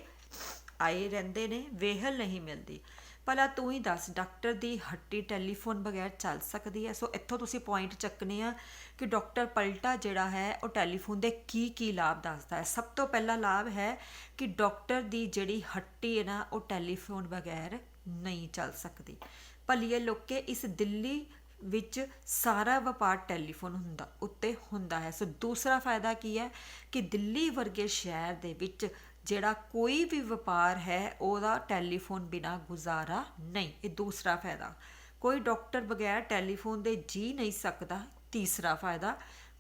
ਆਏ ਰਹਿੰਦੇ ਨੇ, ਵੇਹਲ ਨਹੀਂ ਮਿਲਦੀ। ਭਲਾ ਤੂੰ ਹੀ ਦੱਸ, ਡਾਕਟਰ ਦੀ ਹੱਟੀ ਟੈਲੀਫੋਨ ਬਗੈਰ ਚੱਲ ਸਕਦੀ ਹੈ? ਸੋ ਇੱਥੋਂ ਤੁਸੀਂ ਪੁਆਇੰਟ ਚੱਕਣੇ ਆ ਕਿ ਡਾਕਟਰ ਪਲਟਾ ਜਿਹੜਾ ਹੈ ਉਹ ਟੈਲੀਫੋਨ ਦੇ ਕੀ ਲਾਭ ਦੱਸਦਾ ਹੈ। ਸਭ ਤੋਂ ਪਹਿਲਾ ਲਾਭ ਹੈ ਕਿ ਡਾਕਟਰ ਦੀ ਜਿਹੜੀ ਹੱਟੀ ਹੈ ਨਾ ਉਹ ਟੈਲੀਫੋਨ ਬਗੈਰ ਨਹੀਂ ਚੱਲ ਸਕਦੀ। ਭਲੀਏ ਲੋਕੇ, ਇਸ ਦਿੱਲੀ ਵਿੱਚ ਸਾਰਾ ਵਪਾਰ ਟੈਲੀਫੋਨ ਉੱਤੇ ਹੁੰਦਾ ਹੈ। ਸੋ ਦੂਸਰਾ ਫਾਇਦਾ ਕੀ ਹੈ ਕਿ ਦਿੱਲੀ ਵਰਗੇ ਸ਼ਹਿਰ ਦੇ ਵਿੱਚ ਜਿਹੜਾ ਕੋਈ ਵੀ ਵਪਾਰ ਹੈ ਉਹਦਾ ਟੈਲੀਫੋਨ ਬਿਨਾਂ ਗੁਜ਼ਾਰਾ ਨਹੀਂ। ਇਹ ਦੂਸਰਾ ਫਾਇਦਾ। ਕੋਈ ਡਾਕਟਰ ਬਗੈਰ ਟੈਲੀਫੋਨ ਦੇ ਜੀ ਨਹੀਂ ਸਕਦਾ। ਤੀਸਰਾ ਫਾਇਦਾ,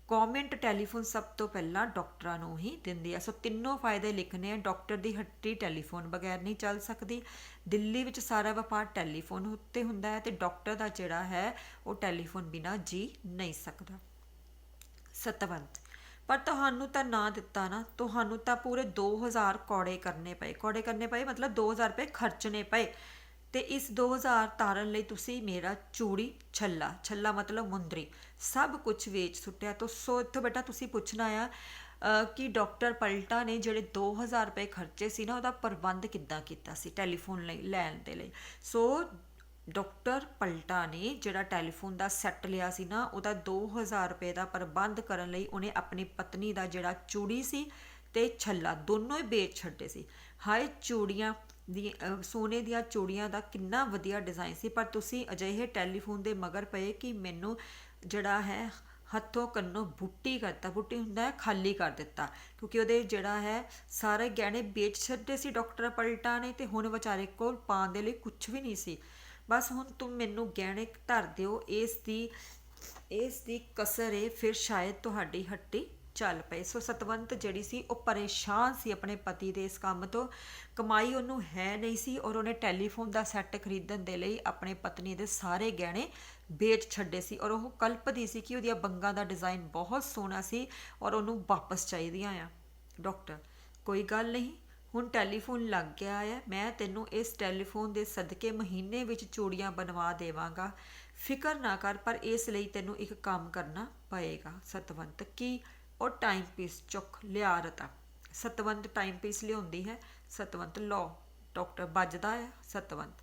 ਗੌਰਮੈਂਟ ਟੈਲੀਫੋਨ ਸਭ ਤੋਂ ਪਹਿਲਾਂ ਡਾਕਟਰਾਂ ਨੂੰ ਹੀ ਦਿੰਦੀ ਹੈ। ਸੋ ਤਿੰਨੋਂ ਫਾਇਦੇ ਲਿਖਣੇ ਆ। ਡਾਕਟਰ ਦੀ ਹੱਟੀ ਟੈਲੀਫੋਨ ਬਗੈਰ ਨਹੀਂ ਚੱਲ ਸਕਦੀ, ਦਿੱਲੀ ਵਿੱਚ ਸਾਰਾ ਵਪਾਰ ਟੈਲੀਫੋਨ ਉੱਤੇ ਹੁੰਦਾ ਹੈ ਤੇ ਡਾਕਟਰ ਦਾ ਜਿਹੜਾ ਹੈ ਉਹ ਟੈਲੀਫੋਨ ਬਿਨਾਂ ਜੀ ਨਹੀਂ ਸਕਦਾ। ਸਤਵੰਤ ਪਰ ਤੁਹਾਨੂੰ ਤਾਂ ਨਾ ਦਿੱਤਾ ਨਾ, ਤੁਹਾਨੂੰ ਤਾਂ ਪੂਰੇ 2000 ਕੌੜੇ ਕਰਨੇ ਪਏ ਮਤਲਬ 2000 ਰੁਪਏ ਖਰਚਣੇ ਪਏ। ਤੇ ਇਸ 2000 ਤਾਰਨ ਲਈ ਤੁਸੀਂ ਮੇਰਾ ਚੂੜੀ, ਛੱਲਾ ਮਤਲਬ ਮੁੰਦਰੀ, ਸਭ ਕੁਝ ਵੇਚ ਸੁੱਟਿਆ। ਤਾਂ ਸੋ ਇੱਥੋਂ ਬੇਟਾ ਤੁਸੀਂ ਪੁੱਛਣਾ ਆ ਕਿ ਡਾਕਟਰ ਪਲਟਾ ਨੇ ਜਿਹੜੇ 2000 ਰੁਪਏ ਖਰਚੇ ਸੀ ਨਾ ਉਹਦਾ ਪ੍ਰਬੰਧ ਕਿੱਦਾਂ ਕੀਤਾ ਸੀ ਟੈਲੀਫੋਨ ਲੈਣ ਦੇ ਲਈ। ਸੋ ਡਾਕਟਰ ਪਲਟਾ ਨੇ ਜਿਹੜਾ ਟੈਲੀਫੋਨ ਦਾ ਸੈੱਟ ਲਿਆ ਸੀ ਨਾ ਉਹਦਾ 2000 ਰੁਪਏ ਦਾ ਪ੍ਰਬੰਧ ਕਰਨ ਲਈ ਉਹਨੇ ਆਪਣੀ ਪਤਨੀ ਦਾ ਜਿਹੜਾ ਚੂੜੀ ਸੀ ਤੇ ਛੱਲਾ ਦੋਨੋਂ ਹੀ ਵੇਚ ਛੱਡੇ ਸੀ। ਹਾਏ ਚੂੜੀਆਂ ਦੀ, ਸੋਨੇ ਦੀਆਂ ਚੂੜੀਆਂ ਦਾ ਕਿੰਨਾ ਵਧੀਆ ਡਿਜ਼ਾਈਨ ਸੀ, ਪਰ ਤੁਸੀਂ ਅਜਿਹੇ ਟੈਲੀਫੋਨ ਦੇ ਮਗਰ ਪਏ ਕਿ ਮੈਨੂੰ ਜਿਹੜਾ ਹੈ ਹੱਥੋਂ ਕੰਨੋਂ ਬੁੱਟੀ ਕਰਤਾ। ਬੁੱਟੀ ਹੁੰਦਾ ਹੈ ਖਾਲੀ ਕਰ ਦਿੱਤਾ, ਕਿਉਂਕਿ ਉਹਦੇ ਜਿਹੜਾ ਹੈ ਸਾਰੇ ਗਹਿਣੇ ਵੇਚ ਛੱਡੇ ਸੀ ਡਾਕਟਰ ਪਲਟਾ ਨੇ ਤੇ ਹੁਣ ਵਿਚਾਰੇ ਕੋਲ ਪਾਉਣ ਦੇ ਲਈ ਕੁਝ ਵੀ ਨਹੀਂ ਸੀ। ਬਸ ਹੁਣ ਤੁਮ ਮੈਨੂੰ ਗਹਿਣੇ ਧਰ ਦਿਓ, ਇਸ ਦੀ ਕਸਰ ਏ, ਫਿਰ ਸ਼ਾਇਦ ਤੁਹਾਡੀ ਹੱਟੀ ਚੱਲ ਪਏ। ਸੋ ਸਤਵੰਤ ਜਿਹੜੀ ਸੀ ਉਹ ਪਰੇਸ਼ਾਨ ਸੀ ਆਪਣੇ ਪਤੀ ਦੇ ਇਸ ਕੰਮ ਤੋਂ। ਕਮਾਈ ਉਹਨੂੰ ਹੈ ਨਹੀਂ ਸੀ ਔਰ ਉਹਨੇ ਟੈਲੀਫੋਨ ਦਾ ਸੈੱਟ ਖਰੀਦਣ ਦੇ ਲਈ ਆਪਣੇ ਪਤਨੀ ਦੇ ਸਾਰੇ ਗਹਿਣੇ ਵੇਚ ਛੱਡੇ ਸੀ ਔਰ ਉਹ ਕਲਪਦੀ ਸੀ ਕਿ ਉਹਦੀਆਂ ਬੰਗਾਂ ਦਾ ਡਿਜ਼ਾਈਨ ਬਹੁਤ ਸੋਹਣਾ ਸੀ ਔਰ ਉਹਨੂੰ ਵਾਪਸ ਚਾਹੀਦੀਆਂ ਆ। ਡਾਕਟਰ, ਕੋਈ ਗੱਲ ਨਹੀਂ, ਹੁਣ ਟੈਲੀਫੋਨ ਲੱਗ ਗਿਆ ਹੈ, ਮੈਂ ਤੈਨੂੰ ਇਸ ਟੈਲੀਫੋਨ ਦੇ ਸਦਕੇ ਮਹੀਨੇ ਵਿੱਚ ਚੂੜੀਆਂ ਬਣਵਾ ਦੇਵਾਂਗਾ, ਫਿਕਰ ਨਾ ਕਰ, ਪਰ ਇਸ ਲਈ ਤੈਨੂੰ ਇੱਕ ਕੰਮ ਕਰਨਾ ਪਏਗਾ। ਸਤਵੰਤ, ਕੀ? ਉਹ ਟਾਈਮ ਪੀਸ ਚੁੱਕ ਲਿਆ ਰਤਾ। ਸਤਵੰਤ ਟਾਈਮ ਪੀਸ ਲਿਆਉਂਦੀ ਹੈ। ਸਤਵੰਤ, ਲਓ। ਡਾਕਟਰ, ਵੱਜਦਾ ਹੈ? ਸਤਵੰਤ,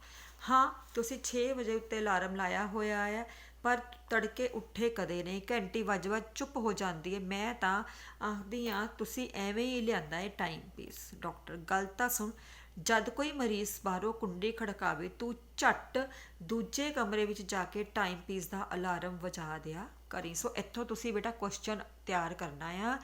ਹਾਂ, ਤੁਸੀਂ 6 ਵਜੇ ਉੱਤੇ ਅਲਾਰਮ ਲਾਇਆ ਹੋਇਆ ਹੈ ਪਰ ਤੜਕੇ ਉੱਠੇ ਕਦੇ ਨਹੀਂ, ਘੰਟੀ ਵੱਜ ਚੁੱਪ ਹੋ ਜਾਂਦੀ ਹੈ। ਮੈਂ ਤਾਂ ਆਖਦੀ ਹਾਂ ਤੁਸੀਂ ਐਵੇਂ ਹੀ ਲਿਆਂਦਾ ਹੈ ਟਾਈਮ ਪੀਸ। ਡਾਕਟਰ, ਗੱਲ ਤਾਂ ਸੁਣ, ਜਦ ਕੋਈ ਮਰੀਜ਼ ਬਾਹਰੋਂ ਕੁੰਡੀ ਖੜਕਾਵੇ ਤੂੰ ਝੱਟ ਦੂਜੇ ਕਮਰੇ ਵਿੱਚ ਜਾ ਕੇ ਟਾਈਮ ਪੀਸ ਦਾ ਅਲਾਰਮ ਵਜਾ ਦਿਆ ਕਰੀ। ਸੋ ਇੱਥੋਂ ਤੁਸੀਂ ਬੇਟਾ ਕੁਐਸਚਨ ਤਿਆਰ ਕਰਨਾ ਆ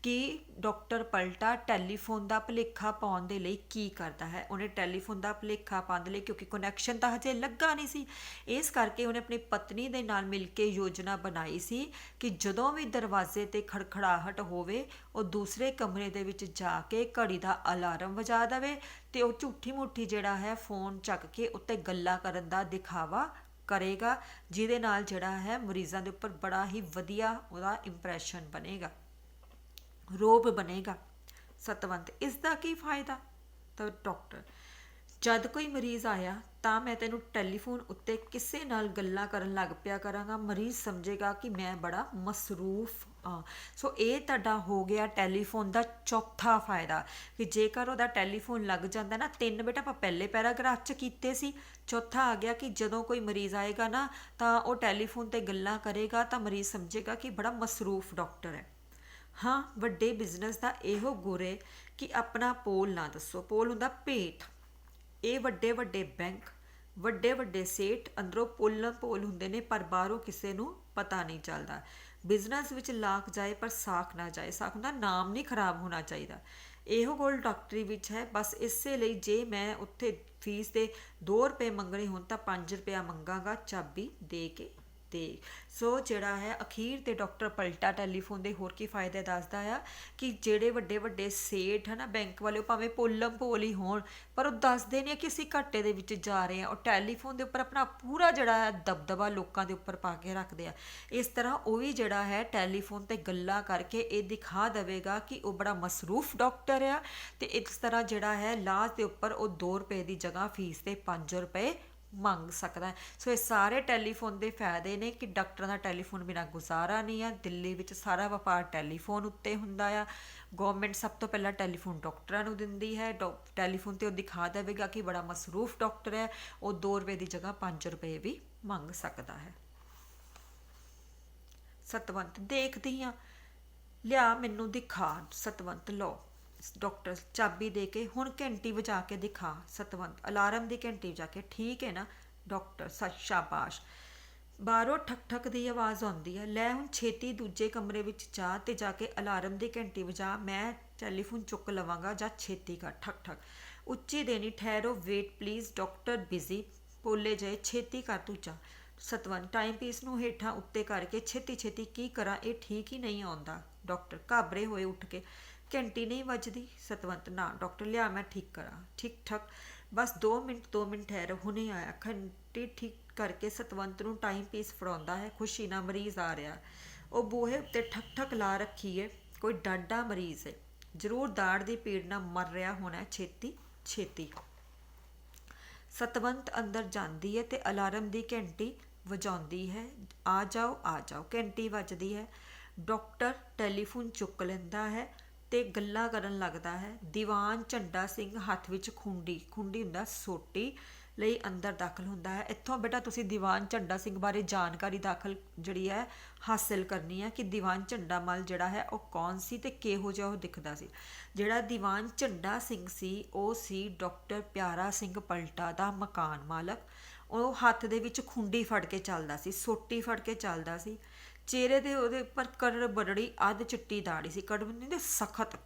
ਕਿ ਡਾਕਟਰ ਪਲਟਾ ਟੈਲੀਫੋਨ ਦਾ ਭੁਲੇਖਾ ਪਾਉਣ ਦੇ ਲਈ ਕੀ ਕਰਦਾ ਹੈ। ਉਹਨੇ ਟੈਲੀਫੋਨ ਦਾ ਭੁਲੇਖਾ ਪਾਉਣ ਦੇ ਲਈ, ਕਿਉਂਕਿ ਕਨੈਕਸ਼ਨ ਤਾਂ ਹਜੇ ਲੱਗਾ ਨਹੀਂ ਸੀ, ਇਸ ਕਰਕੇ ਉਹਨੇ ਆਪਣੀ ਪਤਨੀ ਦੇ ਨਾਲ ਮਿਲ ਕੇ ਯੋਜਨਾ ਬਣਾਈ ਸੀ ਕਿ ਜਦੋਂ ਵੀ ਦਰਵਾਜ਼ੇ 'ਤੇ ਖੜਖੜਾਹਟ ਹੋਵੇ ਉਹ ਦੂਸਰੇ ਕਮਰੇ ਦੇ ਵਿੱਚ ਜਾ ਕੇ ਘੜੀ ਦਾ ਅਲਾਰਮ ਵਜਾ ਦੇਵੇ ਅਤੇ ਉਹ ਝੂਠੀ ਮੂਠੀ ਜਿਹੜਾ ਹੈ ਫੋਨ ਚੱਕ ਕੇ ਉੱਤੇ ਗੱਲਾਂ ਕਰਨ ਦਾ ਦਿਖਾਵਾ ਕਰੇਗਾ, ਜਿਹਦੇ ਨਾਲ ਜਿਹੜਾ ਹੈ ਮਰੀਜ਼ਾਂ ਦੇ ਉੱਪਰ ਬੜਾ ਹੀ ਵਧੀਆ ਉਹਦਾ ਇੰਪ੍ਰੈਸ਼ਨ ਬਣੇਗਾ, ਰੋਬ ਬਣੇਗਾ। ਸਤਵੰਤ, ਇਸ ਦਾ ਕੀ ਫਾਇਦਾ? ਤਾਂ ਡਾਕਟਰ, ਜਦ ਕੋਈ ਮਰੀਜ਼ ਆਇਆ ਤਾਂ ਮੈਂ ਤੈਨੂੰ ਟੈਲੀਫੋਨ ਉੱਤੇ ਕਿਸੇ ਨਾਲ ਗੱਲਾਂ ਕਰਨ ਲੱਗ ਪਿਆ ਕਰਾਂਗਾ, ਮਰੀਜ਼ ਸਮਝੇਗਾ ਕਿ ਮੈਂ ਬੜਾ ਮਸਰੂਫ ਹਾਂ। ਸੋ ਇਹ ਤੁਹਾਡਾ ਹੋ ਗਿਆ ਟੈਲੀਫੋਨ ਦਾ ਚੌਥਾ ਫਾਇਦਾ ਕਿ ਜੇਕਰ ਉਹਦਾ ਟੈਲੀਫੋਨ ਲੱਗ ਜਾਂਦਾ ਨਾ, 3 ਬੇਟਾ ਆਪਾਂ ਪਹਿਲੇ ਪੈਰਾਗ੍ਰਾਫ 'ਚ ਕੀਤੇ ਸੀ, ਚੌਥਾ ਆ ਗਿਆ ਕਿ ਜਦੋਂ ਕੋਈ ਮਰੀਜ਼ ਆਏਗਾ ਨਾ ਤਾਂ ਉਹ ਟੈਲੀਫੋਨ 'ਤੇ ਗੱਲਾਂ ਕਰੇਗਾ ਤਾਂ ਮਰੀਜ਼ ਸਮਝੇਗਾ ਕਿ ਬੜਾ ਮਸਰੂਫ ਡਾਕਟਰ ਹੈ। ਹਾਂ, ਵੱਡੇ ਬਿਜ਼ਨਸ ਦਾ ਇਹੋ ਗੁਰ ਹੈ ਕਿ ਆਪਣਾ ਪੋਲ ਨਾ ਦੱਸੋ। ਪੋਲ ਹੁੰਦਾ ਭੇਤ। ਇਹ ਵੱਡੇ ਵੱਡੇ ਬੈਂਕ, ਵੱਡੇ ਵੱਡੇ ਸੇਠ ਅੰਦਰੋਂ ਪੋਲ ਹੁੰਦੇ ਨੇ ਪਰ ਬਾਹਰੋਂ ਕਿਸੇ ਨੂੰ ਪਤਾ ਨਹੀਂ ਚੱਲਦਾ। ਬਿਜ਼ਨਸ ਵਿੱਚ ਲਾਖ ਜਾਏ ਪਰ ਸਾਖ ਨਾ ਜਾਏ। ਸਾਖ ਦਾ ਨਾਮ ਨਹੀਂ ਖਰਾਬ ਹੋਣਾ ਚਾਹੀਦਾ। ਇਹੋ ਗੋਲ ਡਾਕਟਰੀ ਵਿੱਚ ਹੈ। ਬਸ ਇਸੇ ਲਈ ਜੇ ਮੈਂ ਉੱਥੇ ਫੀਸ ਦੇ 2 ਰੁਪਏ ਮੰਗਣੇ ਹੋਣ ਤਾਂ 5 ਰੁਪਇਆ ਮੰਗਾਂਗਾ ਚਾਬੀ ਦੇ ਕੇ ਤੇ। ਸੋ ਜਿਹੜਾ ਹੈ ਅਖੀਰ ਤੇ ਡਾਕਟਰ ਪਲਟਾ ਟੈਲੀਫੋਨ ਦੇ ਹੋਰ ਕੀ ਫਾਇਦੇ ਦੱਸਦਾ ਆ ਕਿ ਜਿਹੜੇ ਵੱਡੇ ਵੱਡੇ ਸੇਠ ਹੈ ਨਾ ਬੈਂਕ ਵਾਲੇ, ਉਹ ਭਾਵੇਂ ਪੋਲਮ ਪੋਲ ਹੀ ਹੋਣ ਪਰ ਉਹ ਦੱਸਦੇ ਨੇ ਕਿ ਅਸੀਂ ਘਾਟੇ ਦੇ ਵਿੱਚ ਜਾ ਰਹੇ ਹਾਂ। ਉਹ ਟੈਲੀਫੋਨ ਦੇ ਉੱਪਰ ਆਪਣਾ ਪੂਰਾ ਜਿਹੜਾ ਹੈ ਦਬਦਬਾ ਲੋਕਾਂ ਦੇ ਉੱਪਰ ਪਾ ਕੇ ਰੱਖਦੇ ਆ। ਇਸ ਤਰ੍ਹਾਂ ਉਹ ਵੀ ਜਿਹੜਾ ਹੈ ਟੈਲੀਫੋਨ 'ਤੇ ਗੱਲਾਂ ਕਰਕੇ ਇਹ ਦਿਖਾ ਦੇਵੇਗਾ ਕਿ ਉਹ ਬੜਾ ਮਸਰੂਫ ਡਾਕਟਰ ਆ ਅਤੇ ਇਸ ਤਰ੍ਹਾਂ ਜਿਹੜਾ ਹੈ ਲਾਸਟ ਦੇ ਉੱਪਰ ਉਹ 2 ਰੁਪਏ ਦੀ ਜਗ੍ਹਾ ਫੀਸ 'ਤੇ 5 ਰੁਪਏ ਮੰਗ ਸਕਦਾ ਹੈ। ਸੋ ਇਹ ਸਾਰੇ ਟੈਲੀਫੋਨ ਦੇ ਫਾਇਦੇ ਨੇ ਕਿ ਡਾਕਟਰਾਂ ਦਾ ਟੈਲੀਫੋਨ ਬਿਨਾਂ ਗੁਜ਼ਾਰਾ ਨਹੀਂ ਆ। ਦਿੱਲੀ ਵਿੱਚ ਸਾਰਾ ਵਪਾਰ ਟੈਲੀਫੋਨ ਉੱਤੇ ਹੁੰਦਾ ਆ। ਗੌਰਮੈਂਟ ਸਭ ਤੋਂ ਪਹਿਲਾਂ ਟੈਲੀਫੋਨ ਡਾਕਟਰਾਂ ਨੂੰ ਦਿੰਦੀ ਹੈ। ਟੈਲੀਫੋਨ 'ਤੇ ਉਹ ਦਿਖਾ ਦੇਵੇਗਾ ਕਿ ਬੜਾ ਮਸਰੂਫ ਡਾਕਟਰ ਹੈ, ਉਹ 2 ਰੁਪਏ ਦੀ ਜਗ੍ਹਾ 5 ਰੁਪਏ ਵੀ ਮੰਗ ਸਕਦਾ ਹੈ। ਸਤਵੰਤ, ਦੇਖਦੀ ਹਾਂ, ਲਿਆ ਮੈਨੂੰ ਦਿਖਾ। ਸਤਵੰਤ, ਲਓ। ਡਾਕਟਰ ਚਾਬੀ ਦੇ ਕੇ ਹੁਣ ਘੰਟੀ ਵਜਾ ਕੇ ਦਿਖਾ। ਸਤਵੰਤ, ਅਲਾਰਮ ਦੀ ਘੰਟੀ ਵਜਾ ਕੇ। ਠੀਕ ਹੈ ਨਾ? ਡਾਕਟਰ, ਸ਼ਾਬਾਸ਼। ਬਾਹਰੋਂ ਠਕ ਠਕ ਦੀ ਆਵਾਜ਼ ਆਉਂਦੀ ਹੈ। ਲੈ ਹੁਣ ਛੇਤੀ ਦੂਜੇ ਕਮਰੇ ਵਿੱਚ ਜਾ ਤੇ ਜਾ ਕੇ ਅਲਾਰਮ ਦੀ ਘੰਟੀ ਵਜਾ। ਮੈਂ ਟੈਲੀਫੋਨ ਚੁੱਕ ਲਵਾਂਗਾ, ਜਾਂ ਛੇਤੀ ਕਰ। ਠਕ ਠਕ ਉੱਚੀ ਦੇਣੀ। ਠਹਿਰੋ, ਵੇਟ ਪਲੀਜ਼, ਡਾਕਟਰ ਬਿਜ਼ੀ। ਬੋਲੇ ਜਾਏ, ਛੇਤੀ ਕਰ ਤੂੰ ਜਾ। ਸਤਵੰਤ, ਟਾਈਮ ਪੀਸ ਨੂੰ ਹੇਠਾਂ ਉੱਤੇ ਕਰਕੇ ਛੇਤੀ ਛੇਤੀ ਕੀ ਕਰਾਂ, ਇਹ ਠੀਕ ਹੀ ਨਹੀਂ ਆਉਂਦਾ। ਡਾਕਟਰ ਘਾਬਰੇ ਹੋਏ ਉੱਠ ਕੇ, ਘੰਟੀ ਨਹੀਂ ਵੱਜਦੀ। ਸਤਵੰਤ, ਨਾ ਡਾਕਟਰ, ਲਿਆ ਮੈਂ ਠੀਕ ਕਰਾਂ। ਠੀਕ ਠਕ, ਬਸ 2 ਮਿੰਟ ਠਹਿਰੋ, ਹੁਣੇ ਆਇਆ। ਘੰਟੀ ਠੀਕ ਕਰਕੇ ਸਤਵੰਤ ਨੂੰ ਟਾਈਮ ਪੀਸ ਫੜਾਉਂਦਾ ਹੈ। ਖੁਸ਼ੀ ਨਾਲ ਮਰੀਜ਼ ਆ ਰਿਹਾ। ਉਹ ਬੂਹੇ ਉੱਤੇ ਠਕ ਠਕ ਲਾ ਰੱਖੀ ਹੈ। ਕੋਈ ਡਾਢਾ ਮਰੀਜ਼ ਹੈ, ਜ਼ਰੂਰ ਦਾੜ ਦੀ ਪੀੜ ਨਾਲ ਮਰ ਰਿਹਾ ਹੋਣਾ। ਛੇਤੀ ਛੇਤੀ। ਸਤਵੰਤ ਅੰਦਰ ਜਾਂਦੀ ਹੈ ਤੇ ਅਲਾਰਮ ਦੀ ਘੰਟੀ ਵਜਾਉਂਦੀ ਹੈ। ਆ ਜਾਓ ਆ ਜਾਓ। ਘੰਟੀ ਵੱਜਦੀ ਹੈ। ਡਾਕਟਰ ਟੈਲੀਫੋਨ ਚੁੱਕ ਲੈਂਦਾ ਹੈ ਤੇ ਗੱਲਾਂ ਕਰਨ ਲੱਗਦਾ ਹੈ। ਦੀਵਾਨ ਝੰਡਾ ਸਿੰਘ ਹੱਥ ਵਿੱਚ ਖੁੰਡੀ ਹੁੰਦਾ ਸੋਟੀ ਲਈ ਅੰਦਰ ਦਾਖਲ ਹੁੰਦਾ ਹੈ। ਇੱਥੋਂ ਬੇਟਾ ਤੁਸੀਂ ਦੀਵਾਨ ਝੰਡਾ ਸਿੰਘ ਬਾਰੇ ਜਾਣਕਾਰੀ ਜਿਹੜੀ ਹੈ ਹਾਸਿਲ ਕਰਨੀ ਹੈ ਕਿ ਦੀਵਾਨ ਝੰਡਾ ਮੱਲ ਜਿਹੜਾ ਹੈ ਉਹ ਕੌਣ ਸੀ ਤੇ ਕਿਹੋ ਜਿਹਾ ਉਹ ਦਿਖਦਾ ਸੀ। ਜਿਹੜਾ ਦੀਵਾਨ ਝੰਡਾ ਸਿੰਘ ਸੀ ਉਹ ਸੀ ਡਾਕਟਰ ਪਿਆਰਾ ਸਿੰਘ ਪਲਟਾ ਦਾ ਮਕਾਨ ਮਾਲਕ। ਉਹ ਹੱਥ ਦੇ ਵਿੱਚ ਖੁੰਡੀ ਫੜ ਕੇ ਚੱਲਦਾ ਸੀ, ਸੋਟੀ ਫੜ ਕੇ ਚੱਲਦਾ ਸੀ। ਚਿਹਰੇ ਦੇ ਉਹਦੇ ਉੱਪਰ ਕੜਬੜੜੀ ਅੱਧ ਚਿੱਟੀ ਦਾੜੀ ਸੀ। ਕੜਬੜੀ ਦੇ ਸਖਤ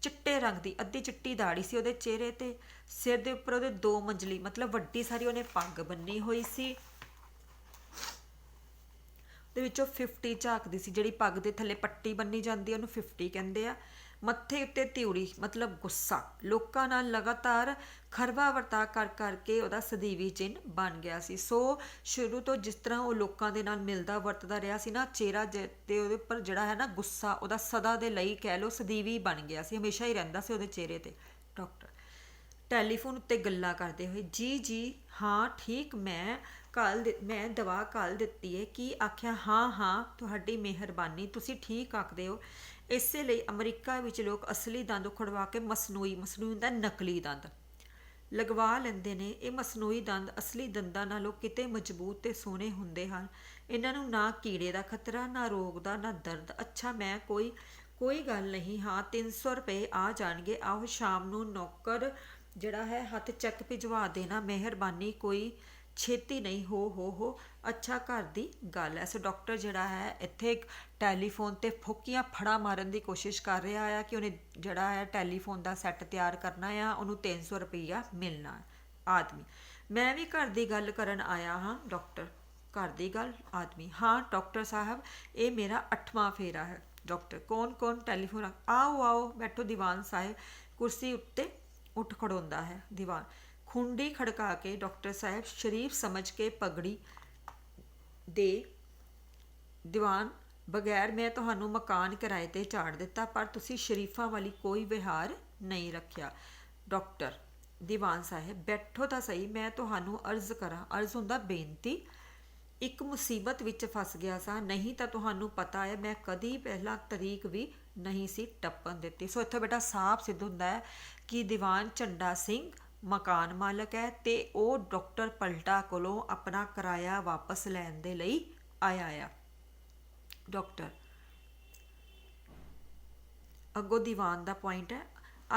ਚਿੱਟੇ ਰੰਗ ਦੀ ਅੱਧੀ ਚਿੱਟੀ ਦਾੜੀ ਸੀ ਉਹਦੇ ਚਿਹਰੇ 'ਤੇ। ਸਿਰ ਦੇ ਉੱਪਰ ਉਹਦੇ 2 ਮੰਜ਼ਲੀ ਮਤਲਬ ਵੱਡੀ ਸਾਰੀ ਉਹਨੇ ਪੱਗ ਬੰਨੀ ਹੋਈ ਸੀ। ਦੇ ਵਿੱਚੋਂ 50 ਝਾਕਦੀ ਸੀ। ਜਿਹੜੀ ਪੱਗ ਦੇ ਥੱਲੇ ਪੱਟੀ ਬੰਨੀ ਜਾਂਦੀ ਉਹਨੂੰ 50 ਕਹਿੰਦੇ ਆ। ਮੱਥੇ ਉੱਤੇ ਤਿਉੜੀ ਮਤਲਬ ਗੁੱਸਾ। ਲੋਕਾਂ ਨਾਲ ਲਗਾਤਾਰ ਖਰਵਾ ਵਰਤਾਅ ਕਰ ਕਰਕੇ ਉਹਦਾ ਸਦੀਵੀ ਚਿੰਨ੍ਹ ਬਣ ਗਿਆ ਸੀ। ਸੋ ਸ਼ੁਰੂ ਤੋਂ ਜਿਸ ਤਰ੍ਹਾਂ ਉਹ ਲੋਕਾਂ ਦੇ ਨਾਲ ਮਿਲਦਾ ਵਰਤਦਾ ਰਿਹਾ ਸੀ ਨਾ, ਚਿਹਰਾ ਤੇ ਉਹਦੇ ਉੱਪਰ ਜਿਹੜਾ ਹੈ ਨਾ ਗੁੱਸਾ, ਉਹਦਾ ਸਦਾ ਦੇ ਲਈ ਕਹਿ ਲਓ ਸਦੀਵੀ ਬਣ ਗਿਆ ਸੀ, ਹਮੇਸ਼ਾ ਹੀ ਰਹਿੰਦਾ ਸੀ ਉਹਦੇ ਚਿਹਰੇ ਤੇ। ਡਾਕਟਰ ਟੈਲੀਫੋਨ ਉੱਤੇ ਗੱਲਾਂ ਕਰਦੇ ਹੋਏ, ਜੀ ਜੀ ਹਾਂ ਠੀਕ, ਮੈਂ ਦਵਾ ਘੱਲ ਦਿੱਤੀ ਹੈ। ਕੀ ਆਖਿਆ? ਹਾਂ ਹਾਂ, ਤੁਹਾਡੀ ਮਿਹਰਬਾਨੀ, ਤੁਸੀਂ ਠੀਕ ਆਖਦੇ ਹੋ। ਇਸੇ ਲਈ ਅਮਰੀਕਾ ਵਿੱਚ ਲੋਕ ਅਸਲੀ ਦੰਦ ਉਖੜਵਾ ਕੇ ਮਸਨੂਈ ਹੁੰਦਾ ਨਕਲੀ ਦੰਦ ਲਗਵਾ ਲੈਂਦੇ ਨੇ। ਇਹ ਮਸਨੂਈ ਦੰਦ ਅਸਲੀ ਦੰਦਾਂ ਨਾਲੋਂ ਕਿਤੇ ਮਜ਼ਬੂਤ ਤੇ ਸੋਹਣੇ ਹੁੰਦੇ ਹਨ। ਇਹਨਾਂ ਨੂੰ ਨਾ ਕੀੜੇ ਦਾ ਖਤਰਾ, ਨਾ ਰੋਗ ਦਾ, ਨਾ ਦਰਦ। ਅੱਛਾ, ਮੈਂ ਕੋਈ ਗੱਲ ਨਹੀਂ। ਹਾਂ, 300 ਰੁਪਏ ਆ ਜਾਣਗੇ। ਆਓ ਸ਼ਾਮ ਨੂੰ ਨੌਕਰ ਜਿਹੜਾ ਹੈ ਹੱਥ ਚੱਕ ਭਿਜਵਾ ਦੇਣਾ, ਮਿਹਰਬਾਨੀ। ਕੋਈ ਛੇਤੀ ਨਹੀਂ। ਹੋ ਅੱਛਾ, ਘਰ ਦੀ ਗੱਲ ਹੈ। ਸੋ ਡਾਕਟਰ ਜਿਹੜਾ ਹੈ ਇੱਥੇ ਟੈਲੀਫੋਨ 'ਤੇ ਫੋਕੀਆਂ ਫੜਾ ਮਾਰਨ ਦੀ ਕੋਸ਼ਿਸ਼ ਕਰ ਰਿਹਾ ਆ ਕਿ ਉਹਨੇ ਜਿਹੜਾ ਹੈ ਟੈਲੀਫੋਨ ਦਾ ਸੈੱਟ ਤਿਆਰ ਕਰਨਾ ਆ, ਉਹਨੂੰ 300 ਰੁਪਈਆ ਮਿਲਣਾ। ਆਦਮੀ, ਮੈਂ ਵੀ ਘਰ ਦੀ ਗੱਲ ਕਰਨ ਆਇਆ ਹਾਂ। ਡਾਕਟਰ, ਘਰ ਦੀ ਗੱਲ? ਆਦਮੀ, ਹਾਂ ਡਾਕਟਰ ਸਾਹਿਬ, ਇਹ ਮੇਰਾ 8ਵਾਂ ਫੇਰਾ ਹੈ। ਡਾਕਟਰ, ਕੌਣ ਟੈਲੀਫੋਨ? ਆਓ ਬੈਠੋ। ਦੀਵਾਨ ਸਾਹਿਬ ਕੁਰਸੀ ਉੱਤੇ ਉੱਠ ਖੜੋਂਦਾ ਹੈ। ਦੀਵਾਨ ਖੁੰਡੀ ਖੜਕਾ ਕੇ, ਡਾਕਟਰ ਸਾਹਿਬ ਸ਼ਰੀਫ ਸਮਝ ਕੇ ਪਗੜੀ ਦੇ। ਦੀਵਾਨ, ਬਗੈਰ ਮੈਂ ਤੁਹਾਨੂੰ ਮਕਾਨ ਕਿਰਾਏ 'ਤੇ ਝਾੜ ਦਿੱਤਾ, ਪਰ ਤੁਸੀਂ ਸ਼ਰੀਫਾਂ ਵਾਲੀ ਕੋਈ ਵਿਹਾਰ ਨਹੀਂ ਰੱਖਿਆ। ਡਾਕਟਰ, ਦੀਵਾਨ ਸਾਹਿਬ ਬੈਠੋ ਤਾਂ ਸਹੀ, ਮੈਂ ਤੁਹਾਨੂੰ ਅਰਜ਼ ਕਰਾਂ। ਅਰਜ਼ ਹੁੰਦਾ ਬੇਨਤੀ। ਇੱਕ ਮੁਸੀਬਤ ਵਿੱਚ ਫਸ ਗਿਆ ਸਾਂ, ਨਹੀਂ ਤਾਂ ਤੁਹਾਨੂੰ ਪਤਾ ਹੈ ਮੈਂ ਕਦੀ ਪਹਿਲਾਂ ਤਰੀਕ ਵੀ ਨਹੀਂ ਸੀ ਟੱਪਣ ਦਿੱਤੀ। ਸੋ ਇੱਥੋਂ ਬੇਟਾ ਸਾਫ਼ ਸਿੱਧ ਹੁੰਦਾ ਹੈ ਕਿ ਦੀਵਾਨ ਝੰਡਾ ਸਿੰਘ ਮਕਾਨ ਮਾਲਕ ਹੈ ਤੇ ਉਹ ਡਾਕਟਰ ਪਲਟਾ ਕੋਲੋਂ ਆਪਣਾ ਕਿਰਾਇਆ ਵਾਪਸ ਲੈਣ ਦੇ ਲਈ ਆਇਆ ਆ। ਡਾਕਟਰ ਅੱਗੋਂ ਦੀਵਾਨ ਦਾ ਪੁਆਇੰਟ ਹੈ,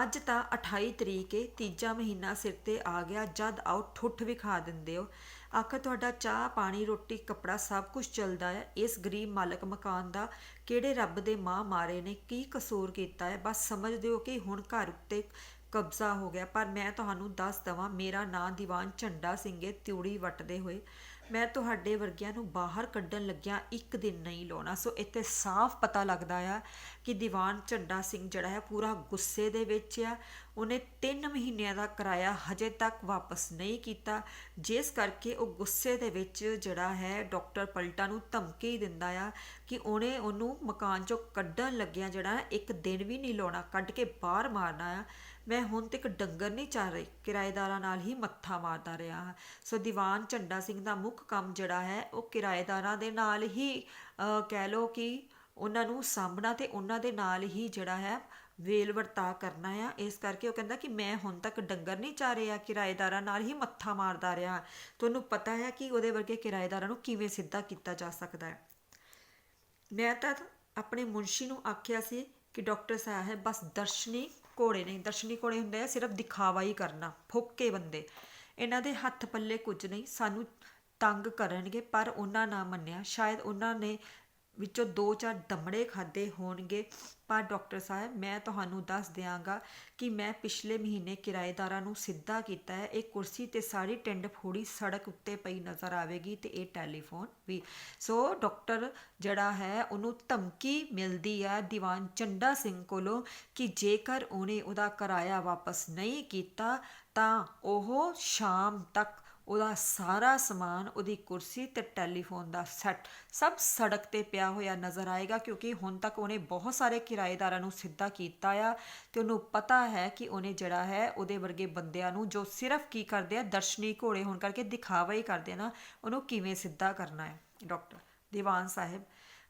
ਅੱਜ ਤਾਂ 28 ਤਰੀਕ ਏ, ਤੀਜਾ ਮਹੀਨਾ ਸਿਰ 'ਤੇ ਆ ਗਿਆ। ਜਦ ਆਓ ਠੁੱਠ ਵਿਖਾ ਦਿੰਦੇ ਹੋ। ਆਖਰ ਤੁਹਾਡਾ ਚਾਹ ਪਾਣੀ ਰੋਟੀ ਕੱਪੜਾ ਸਭ ਕੁਝ ਚੱਲਦਾ ਹੈ। ਇਸ ਗਰੀਬ ਮਾਲਕ ਮਕਾਨ ਦਾ ਕਿਹੜੇ ਰੱਬ ਦੇ ਮਾਂ ਮਾਰੇ ਨੇ ਕੀ ਕਸੂਰ ਕੀਤਾ ਹੈ? ਬਸ ਸਮਝ ਦਿਓ ਕਿ ਹੁਣ ਘਰ ਉੱਤੇ ਕਬਜ਼ਾ ਹੋ ਗਿਆ। ਪਰ ਮੈਂ ਤੁਹਾਨੂੰ ਦੱਸ ਦੇਵਾਂ, ਮੇਰਾ ਨਾਂ ਦੀਵਾਨ ਝੰਡਾ ਸਿੰਘ ਏ। ਤਿਉੜੀ ਵੱਟਦੇ ਹੋਏ, ਮੈਂ ਤੁਹਾਡੇ ਵਰਗਿਆਂ ਨੂੰ ਬਾਹਰ ਕੱਢਣ ਲੱਗਿਆ ਇੱਕ ਦਿਨ ਨਹੀਂ ਲਾਉਣਾ। ਸੋ ਇੱਥੇ ਸਾਫ਼ ਪਤਾ ਲੱਗਦਾ ਆ ਕਿ ਦੀਵਾਨ ਝੰਡਾ ਸਿੰਘ ਜਿਹੜਾ ਹੈ ਪੂਰਾ ਗੁੱਸੇ ਦੇ ਵਿੱਚ ਆ। ਉਹਨੇ 3 ਮਹੀਨਿਆਂ ਦਾ ਕਿਰਾਇਆ ਹਜੇ ਤੱਕ ਵਾਪਸ ਨਹੀਂ ਕੀਤਾ, ਜਿਸ ਕਰਕੇ ਉਹ ਗੁੱਸੇ ਦੇ ਵਿੱਚ ਜਿਹੜਾ ਹੈ ਡਾਕਟਰ ਪਲਟਾ ਨੂੰ ਧਮਕੀ ਦਿੰਦਾ ਆ ਕਿ ਉਹਨੂੰ ਮਕਾਨ 'ਚੋਂ ਕੱਢਣ ਲੱਗਿਆ ਜਿਹੜਾ ਇੱਕ ਦਿਨ ਵੀ ਨਹੀਂ ਲਾਉਣਾ, ਕੱਢ ਕੇ ਬਾਹਰ ਮਾਰਨਾ ਆ। ਮੈਂ ਹੁਣ ਤੱਕ ਡੰਗਰ ਨਹੀਂ ਚਾਹ ਰਹੀ, ਕਿਰਾਏਦਾਰਾਂ ਨਾਲ ਹੀ ਮੱਥਾ ਮਾਰਦਾ ਰਿਹਾ ਹਾਂ। ਸੋ ਦੀਵਾਨ ਝੰਡਾ ਸਿੰਘ ਦਾ ਮੁੱਖ ਕੰਮ ਜਿਹੜਾ ਹੈ ਉਹ ਕਿਰਾਏਦਾਰਾਂ ਦੇ ਨਾਲ ਹੀ ਕਹਿ ਲਓ ਕਿ ਉਹਨਾਂ ਨੂੰ ਸਾਂਭਣਾ ਤੇ ਉਹਨਾਂ ਦੇ ਨਾਲ ਹੀ ਜਿਹੜਾ ਹੈ ਵੇਲ ਵਰਤਾਅ ਕਰਨਾ ਆ। ਇਸ ਕਰਕੇ ਉਹ ਕਹਿੰਦਾ ਕਿ ਮੈਂ ਹੁਣ ਤੱਕ ਡੰਗਰ ਨਹੀਂ ਚਾਹ ਰਿਹਾ, ਕਿਰਾਏਦਾਰਾਂ ਨਾਲ ਹੀ ਮੱਥਾ ਮਾਰਦਾ ਰਿਹਾ। ਤੁਹਾਨੂੰ ਪਤਾ ਹੈ ਕਿ ਉਹਦੇ ਵਰਗੇ ਕਿਰਾਏਦਾਰਾਂ ਨੂੰ ਕਿਵੇਂ ਸਿੱਧਾ ਕੀਤਾ ਜਾ ਸਕਦਾ ਹੈ। ਮੈਂ ਤਾਂ ਆਪਣੇ ਮੁਨਸ਼ੀ ਨੂੰ ਆਖਿਆ ਸੀ ਕਿ ਡਾਕਟਰ ਸਾਹਿਬ ਬਸ ਦਰਸ਼ਨੀ ਘੋੜੇ ਨਹੀਂ, ਦਰਸ਼ਨੀ ਘੋੜੇ ਹੁੰਦੇ ਆ ਸਿਰਫ ਦਿਖਾਵਾ ਹੀ ਕਰਨਾ, ਫੋਕੇ ਬੰਦੇ। ਇਹਨਾਂ ਦੇ ਹੱਥ ਪੱਲੇ ਕੁਝ ਨਹੀਂ, ਸਾਨੂੰ ਤੰਗ ਕਰਨਗੇ। ਪਰ ਉਹਨਾਂ ਨਾ ਮੰਨਿਆ। ਸ਼ਾਇਦ ਉਹਨਾਂ ਨੇ ਵਿੱਚੋਂ 2-4 ਦਮੜੇ ਖਾਦੇ ਹੋਣਗੇ। ਪਰ ਡਾਕਟਰ ਸਾਹਿਬ ਮੈਂ ਤੁਹਾਨੂੰ ਦੱਸ ਦਿਆਂਗਾ ਕਿ ਮੈਂ ਪਿਛਲੇ ਮਹੀਨੇ ਕਿਰਾਏਦਾਰਾਂ ਨੂੰ ਸਿੱਧਾ ਕੀਤਾ ਹੈ। ਇਹ ਕੁਰਸੀ ਤੇ ਸਾਰੀ ਟਿੰਡ ਫੋੜੀ ਸੜਕ ਉੱਤੇ ਪਈ ਨਜ਼ਰ ਆਵੇਗੀ ਤੇ ਇਹ ਟੈਲੀਫੋਨ ਵੀ। ਸੋ ਡਾਕਟਰ ਜਿਹੜਾ ਹੈ ਉਹਨੂੰ ਧਮਕੀ ਮਿਲਦੀ ਹੈ ਦੀਵਾਨ ਝੰਡਾ ਸਿੰਘ ਕੋਲੋਂ ਕਿ ਜੇਕਰ ਉਹਨੇ ਉਹਦਾ ਕਿਰਾਇਆ ਵਾਪਸ ਨਹੀਂ ਕੀਤਾ ਤਾਂ ਉਹ ਸ਼ਾਮ ਤੱਕ ਉਹਦਾ ਸਾਰਾ ਸਮਾਨ, ਉਹਦੀ ਕੁਰਸੀ ਤੇ ਟੈਲੀਫੋਨ ਦਾ ਸੈੱਟ ਸਭ ਸੜਕ ਤੇ ਪਿਆ ਹੋਇਆ ਨਜ਼ਰ ਆਏਗਾ। ਕਿਉਂਕਿ ਹੁਣ ਤੱਕ ਉਹਨੇ ਬਹੁਤ ਸਾਰੇ ਕਿਰਾਏਦਾਰਾਂ ਨੂੰ ਸਿੱਧਾ ਕੀਤਾ ਆ ਤੇ ਉਹਨੂੰ ਪਤਾ ਹੈ ਕਿ ਉਹਨੇ ਜਿਹੜਾ ਹੈ ਉਹਦੇ ਵਰਗੇ ਬੰਦਿਆਂ ਨੂੰ ਜੋ ਸਿਰਫ ਕੀ ਕਰਦੇ ਆ, ਦਰਸ਼ਨੀ ਘੋੜੇ ਹੋਣ ਕਰਕੇ ਦਿਖਾਵਾ ਹੀ ਕਰਦੇ ਨਾ, ਉਹਨੂੰ ਕਿਵੇਂ ਸਿੱਧਾ ਕਰਨਾ ਹੈ। ਡਾਕਟਰ, ਦੀਵਾਨ ਸਾਹਿਬ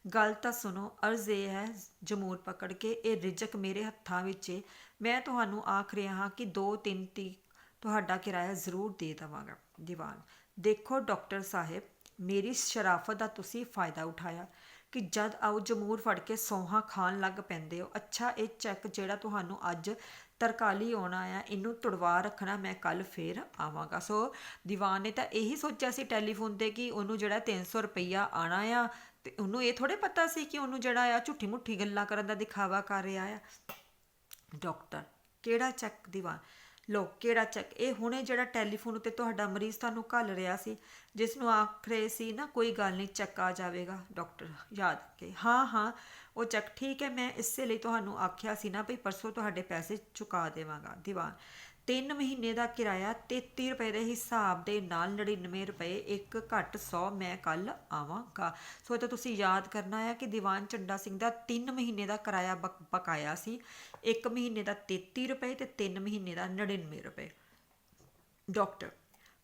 ਗੱਲ ਤਾਂ ਸੁਣੋ। ਅਰਜ਼ ਇਹ ਹੈ ਜਮੂਰ ਪਕੜ ਕੇ, ਇਹ ਰਿਜ਼ਕ ਮੇਰੇ ਹੱਥਾਂ ਵਿੱਚ ਏ। ਮੈਂ ਤੁਹਾਨੂੰ ਆਖ ਰਿਹਾ ਹਾਂ ਕਿ 2-3 ਤੁਹਾਡਾ ਕਿਰਾਇਆ ਜ਼ਰੂਰ ਦੇ ਦੇਵਾਂਗਾ। ਦੀਵਾਨ, ਦੇਖੋ ਡਾਕਟਰ ਸਾਹਿਬ, ਮੇਰੀ ਸ਼ਰਾਫਤ ਦਾ ਤੁਸੀਂ ਫਾਇਦਾ ਉਠਾਇਆ ਕਿ ਜਦ ਆਓ ਜਮੂਰ ਫੜ ਕੇ ਸੌਹਾਂ ਖਾਣ ਲੱਗ ਪੈਂਦੇ ਹੋ। ਅੱਛਾ, ਇਹ ਚੈੱਕ ਜਿਹੜਾ ਤੁਹਾਨੂੰ ਅੱਜ ਤਰਕਾਲੀ ਆਉਣਾ ਆ, ਇਹਨੂੰ ਤੁੜਵਾ ਰੱਖਣਾ, ਮੈਂ ਕੱਲ ਫੇਰ ਆਵਾਂਗਾ। ਸੋ ਦੀਵਾਨ ਨੇ ਤਾਂ ਇਹੀ ਸੋਚਿਆ ਸੀ ਟੈਲੀਫੋਨ ਤੇ ਕਿ ਉਹਨੂੰ ਜਿਹੜਾ 300 ਰੁਪਈਆ ਆਉਣਾ ਆ ਤੇ ਉਹਨੂੰ ਇਹ ਥੋੜ੍ਹੇ ਪਤਾ ਸੀ ਕਿ ਉਹਨੂੰ ਜਿਹੜਾ ਆ ਝੂਠੀ ਮੁੱਠੀ ਗੱਲਾਂ ਕਰਨ ਦਾ ਦਿਖਾਵਾ ਕਰ ਰਿਹਾ ਆ। ਡਾਕਟਰ, ਕਿਹੜਾ ਚੈੱਕ? ਦੀਵਾਨ, ਲੋ ਕਿਹੜਾ ਚੈੱਕ, ਇਹ ਹੁਣੇ ਜਿਹੜਾ ਟੈਲੀਫੋਨ ਉੱਤੇ ਤੁਹਾਡਾ ਮਰੀਜ਼ ਤੁਹਾਨੂੰ ਘੱਲ ਰਿਹਾ ਸੀ, ਜਿਸ ਨੂੰ ਆਖ ਰਹੇ ਸੀ ਨਾ ਕੋਈ ਗੱਲ ਨਹੀਂ ਚੈੱਕ ਆ ਜਾਵੇਗਾ ਡਾਕਟਰ, ਯਾਦ ਕੇ ਹਾਂ ਹਾਂ ਉਹ ਚੈੱਕ ਠੀਕ ਹੈ, ਮੈਂ ਇਸੇ ਲਈ ਤੁਹਾਨੂੰ ਆਖਿਆ ਸੀ ਨਾ ਵੀ ਪਰਸੋਂ ਤੁਹਾਡੇ ਪੈਸੇ ਚੁਕਾ ਦੇਵਾਂਗਾ। ਦੀਵਾਨ 3 ਮਹੀਨੇ ਦਾ ਕਿਰਾਇਆ 33 ਰੁਪਏ ਦੇ ਹਿਸਾਬ ਦੇ ਨਾਲ 99 ਰੁਪਏ, ਇੱਕ ਘੱਟ 100, ਮੈਂ ਕੱਲ ਆਵਾਂਗਾ। ਸੋ ਇਹ ਤਾਂ ਤੁਸੀਂ ਯਾਦ ਕਰਨਾ ਹੈ ਕਿ ਦੀਵਾਨ ਝੰਡਾ ਸਿੰਘ ਦਾ 3 ਮਹੀਨੇ ਦਾ ਕਿਰਾਇਆ ਬਕਾਇਆ ਸੀ, 1 ਮਹੀਨੇ ਦਾ 33 ਰੁਪਏ ਤੇ 3 ਮਹੀਨੇ ਦਾ 99 ਰੁਪਏ। ਡਾਕਟਰ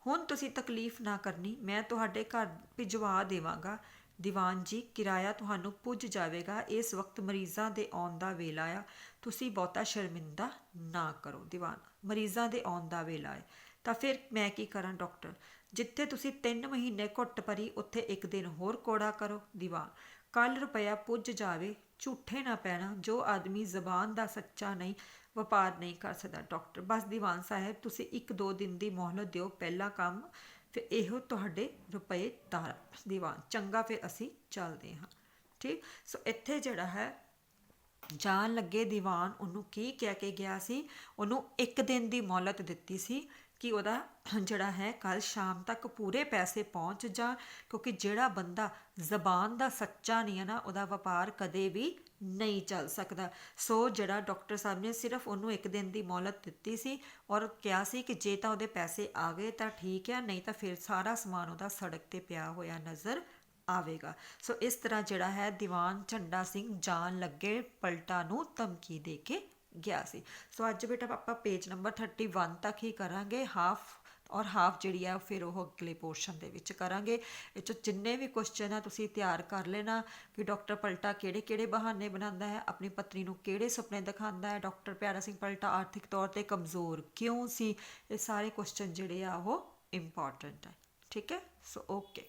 ਹੁਣ ਤੁਸੀਂ ਤਕਲੀਫ ਨਾ ਕਰਨੀ, ਮੈਂ ਤੁਹਾਡੇ ਘਰ ਭਿਜਵਾ ਦੇਵਾਂਗਾ। ਦੀਵਾਨ ਜੀ ਕਿਰਾਇਆ ਤੁਹਾਨੂੰ ਪੁੱਜ ਜਾਵੇਗਾ, ਇਸ ਵਕਤ ਮਰੀਜ਼ਾਂ ਦੇ ਆਉਣ ਦਾ ਵੇਲਾ ਆ, ਤੁਸੀਂ ਬਹੁਤਾ ਸ਼ਰਮਿੰਦਾ ਨਾ ਕਰੋ। ਦੀਵਾਨ ਮਰੀਜ਼ਾਂ ਦੇ ਆਉਣ ਦਾ ਵੇਲਾ ਹੈ ਤਾਂ ਫਿਰ ਮੈਂ ਕੀ ਕਰਾਂ ਡਾਕਟਰ, ਜਿੱਥੇ ਤੁਸੀਂ 3 ਮਹੀਨੇ ਘੁੱਟ ਭਰੀ ਉੱਥੇ ਇੱਕ ਦਿਨ ਹੋਰ ਕੋੜਾ ਕਰੋ। ਦੀਵਾਨ ਕੱਲ ਰੁਪਇਆ ਪੁੱਜ ਜਾਵੇ, ਝੂਠੇ ਨਾ ਪੈਣਾ, ਜੋ ਆਦਮੀ ਜ਼ਬਾਨ ਦਾ ਸੱਚਾ ਨਹੀਂ ਵਪਾਰ ਨਹੀਂ ਕਰ ਸਕਦਾ। ਡਾਕਟਰ ਬਸ ਦੀਵਾਨ ਸਾਹਿਬ ਤੁਸੀਂ 1-2 ਦਿਨ ਦੀ ਮੋਹਲਤ ਦਿਓ, ਪਹਿਲਾ ਕੰਮ ਫਿਰ ਇਹੋ ਤੁਹਾਡੇ ਰੁਪਏ ਤਾਰਾ। ਦੀਵਾਨ ਚੰਗਾ ਫਿਰ ਅਸੀਂ ਚੱਲਦੇ ਹਾਂ, ਠੀਕ। ਸੋ ਇੱਥੇ ਜਿਹੜਾ ਹੈ ਜਾਣ ਲੱਗੇ ਦੀਵਾਨ ਉਹਨੂੰ ਕੀ ਕਹਿ ਕੇ ਗਿਆ ਸੀ, ਉਹਨੂੰ 1 ਦਿਨ ਦੀ ਮੋਹਲਤ ਦਿੱਤੀ ਸੀ ਕਿ ਉਹਦਾ ਜਿਹੜਾ ਹੈ ਕੱਲ ਸ਼ਾਮ ਤੱਕ ਪੂਰੇ ਪੈਸੇ ਪਹੁੰਚ ਜਾ, ਕਿਉਂਕਿ ਜਿਹੜਾ ਬੰਦਾ ਜ਼ਬਾਨ ਦਾ ਸੱਚਾ ਨਹੀਂ ਹੈ ਨਾ ਉਹਦਾ ਵਪਾਰ ਕਦੇ ਵੀ ਨਹੀਂ ਚੱਲ ਸਕਦਾ। ਸੋ ਜਿਹੜਾ ਡਾਕਟਰ ਸਾਹਿਬ ਨੇ ਸਿਰਫ ਉਹਨੂੰ 1 ਦਿਨ ਦੀ ਮੋਹਲਤ ਦਿੱਤੀ ਸੀ ਔਰ ਕਿਹਾ ਸੀ ਕਿ ਜੇ ਤਾਂ ਉਹਦੇ ਪੈਸੇ ਆ ਗਏ ਤਾਂ ਠੀਕ ਹੈ, ਨਹੀਂ ਤਾਂ ਫਿਰ ਸਾਰਾ ਸਮਾਨ ਉਹਦਾ ਸੜਕ 'ਤੇ ਪਿਆ ਹੋਇਆ ਨਜ਼ਰ ਆਵੇਗਾ। ਸੋ ਇਸ ਤਰ੍ਹਾਂ ਜਿਹੜਾ ਹੈ ਦੀਵਾਨ ਝੰਡਾ ਸਿੰਘ ਜਾਣ ਲੱਗੇ ਪਲਟਾ ਨੂੰ ਧਮਕੀ ਦੇ ਕੇ ਗਿਆ ਸੀ। ਸੋ ਅੱਜ ਬੇਟਾ ਆਪਾਂ ਪੇਜ ਨੰਬਰ 31 ਤੱਕ ਹੀ ਕਰਾਂਗੇ, ਹਾਫ ਜਿਹੜੀ ਆ ਫਿਰ ਉਹ ਅਗਲੇ ਪੋਰਸ਼ਨ ਦੇ ਵਿੱਚ ਕਰਾਂਗੇ। ਇਹ 'ਚੋਂ ਜਿੰਨੇ ਵੀ ਕੁਐਸਚਨ ਆ ਤੁਸੀਂ ਤਿਆਰ ਕਰ ਲੈਣਾ ਕਿ ਡਾਕਟਰ ਪਲਟਾ ਕਿਹੜੇ ਕਿਹੜੇ ਬਹਾਨੇ ਬਣਾਉਂਦਾ ਹੈ, ਆਪਣੀ ਪਤਨੀ ਨੂੰ ਕਿਹੜੇ ਸੁਪਨੇ ਦਿਖਾਉਂਦਾ ਹੈ, ਡਾਕਟਰ ਪਿਆਰਾ ਸਿੰਘ ਪਲਟਾ ਆਰਥਿਕ ਤੌਰ 'ਤੇ ਕਮਜ਼ੋਰ ਕਿਉਂ ਸੀ, ਇਹ ਸਾਰੇ ਕੁਐਸਚਨ ਜਿਹੜੇ ਆ ਉਹ ਇੰਪੋਰਟੈਂਟ ਹੈ, ਠੀਕ ਹੈ। So okay.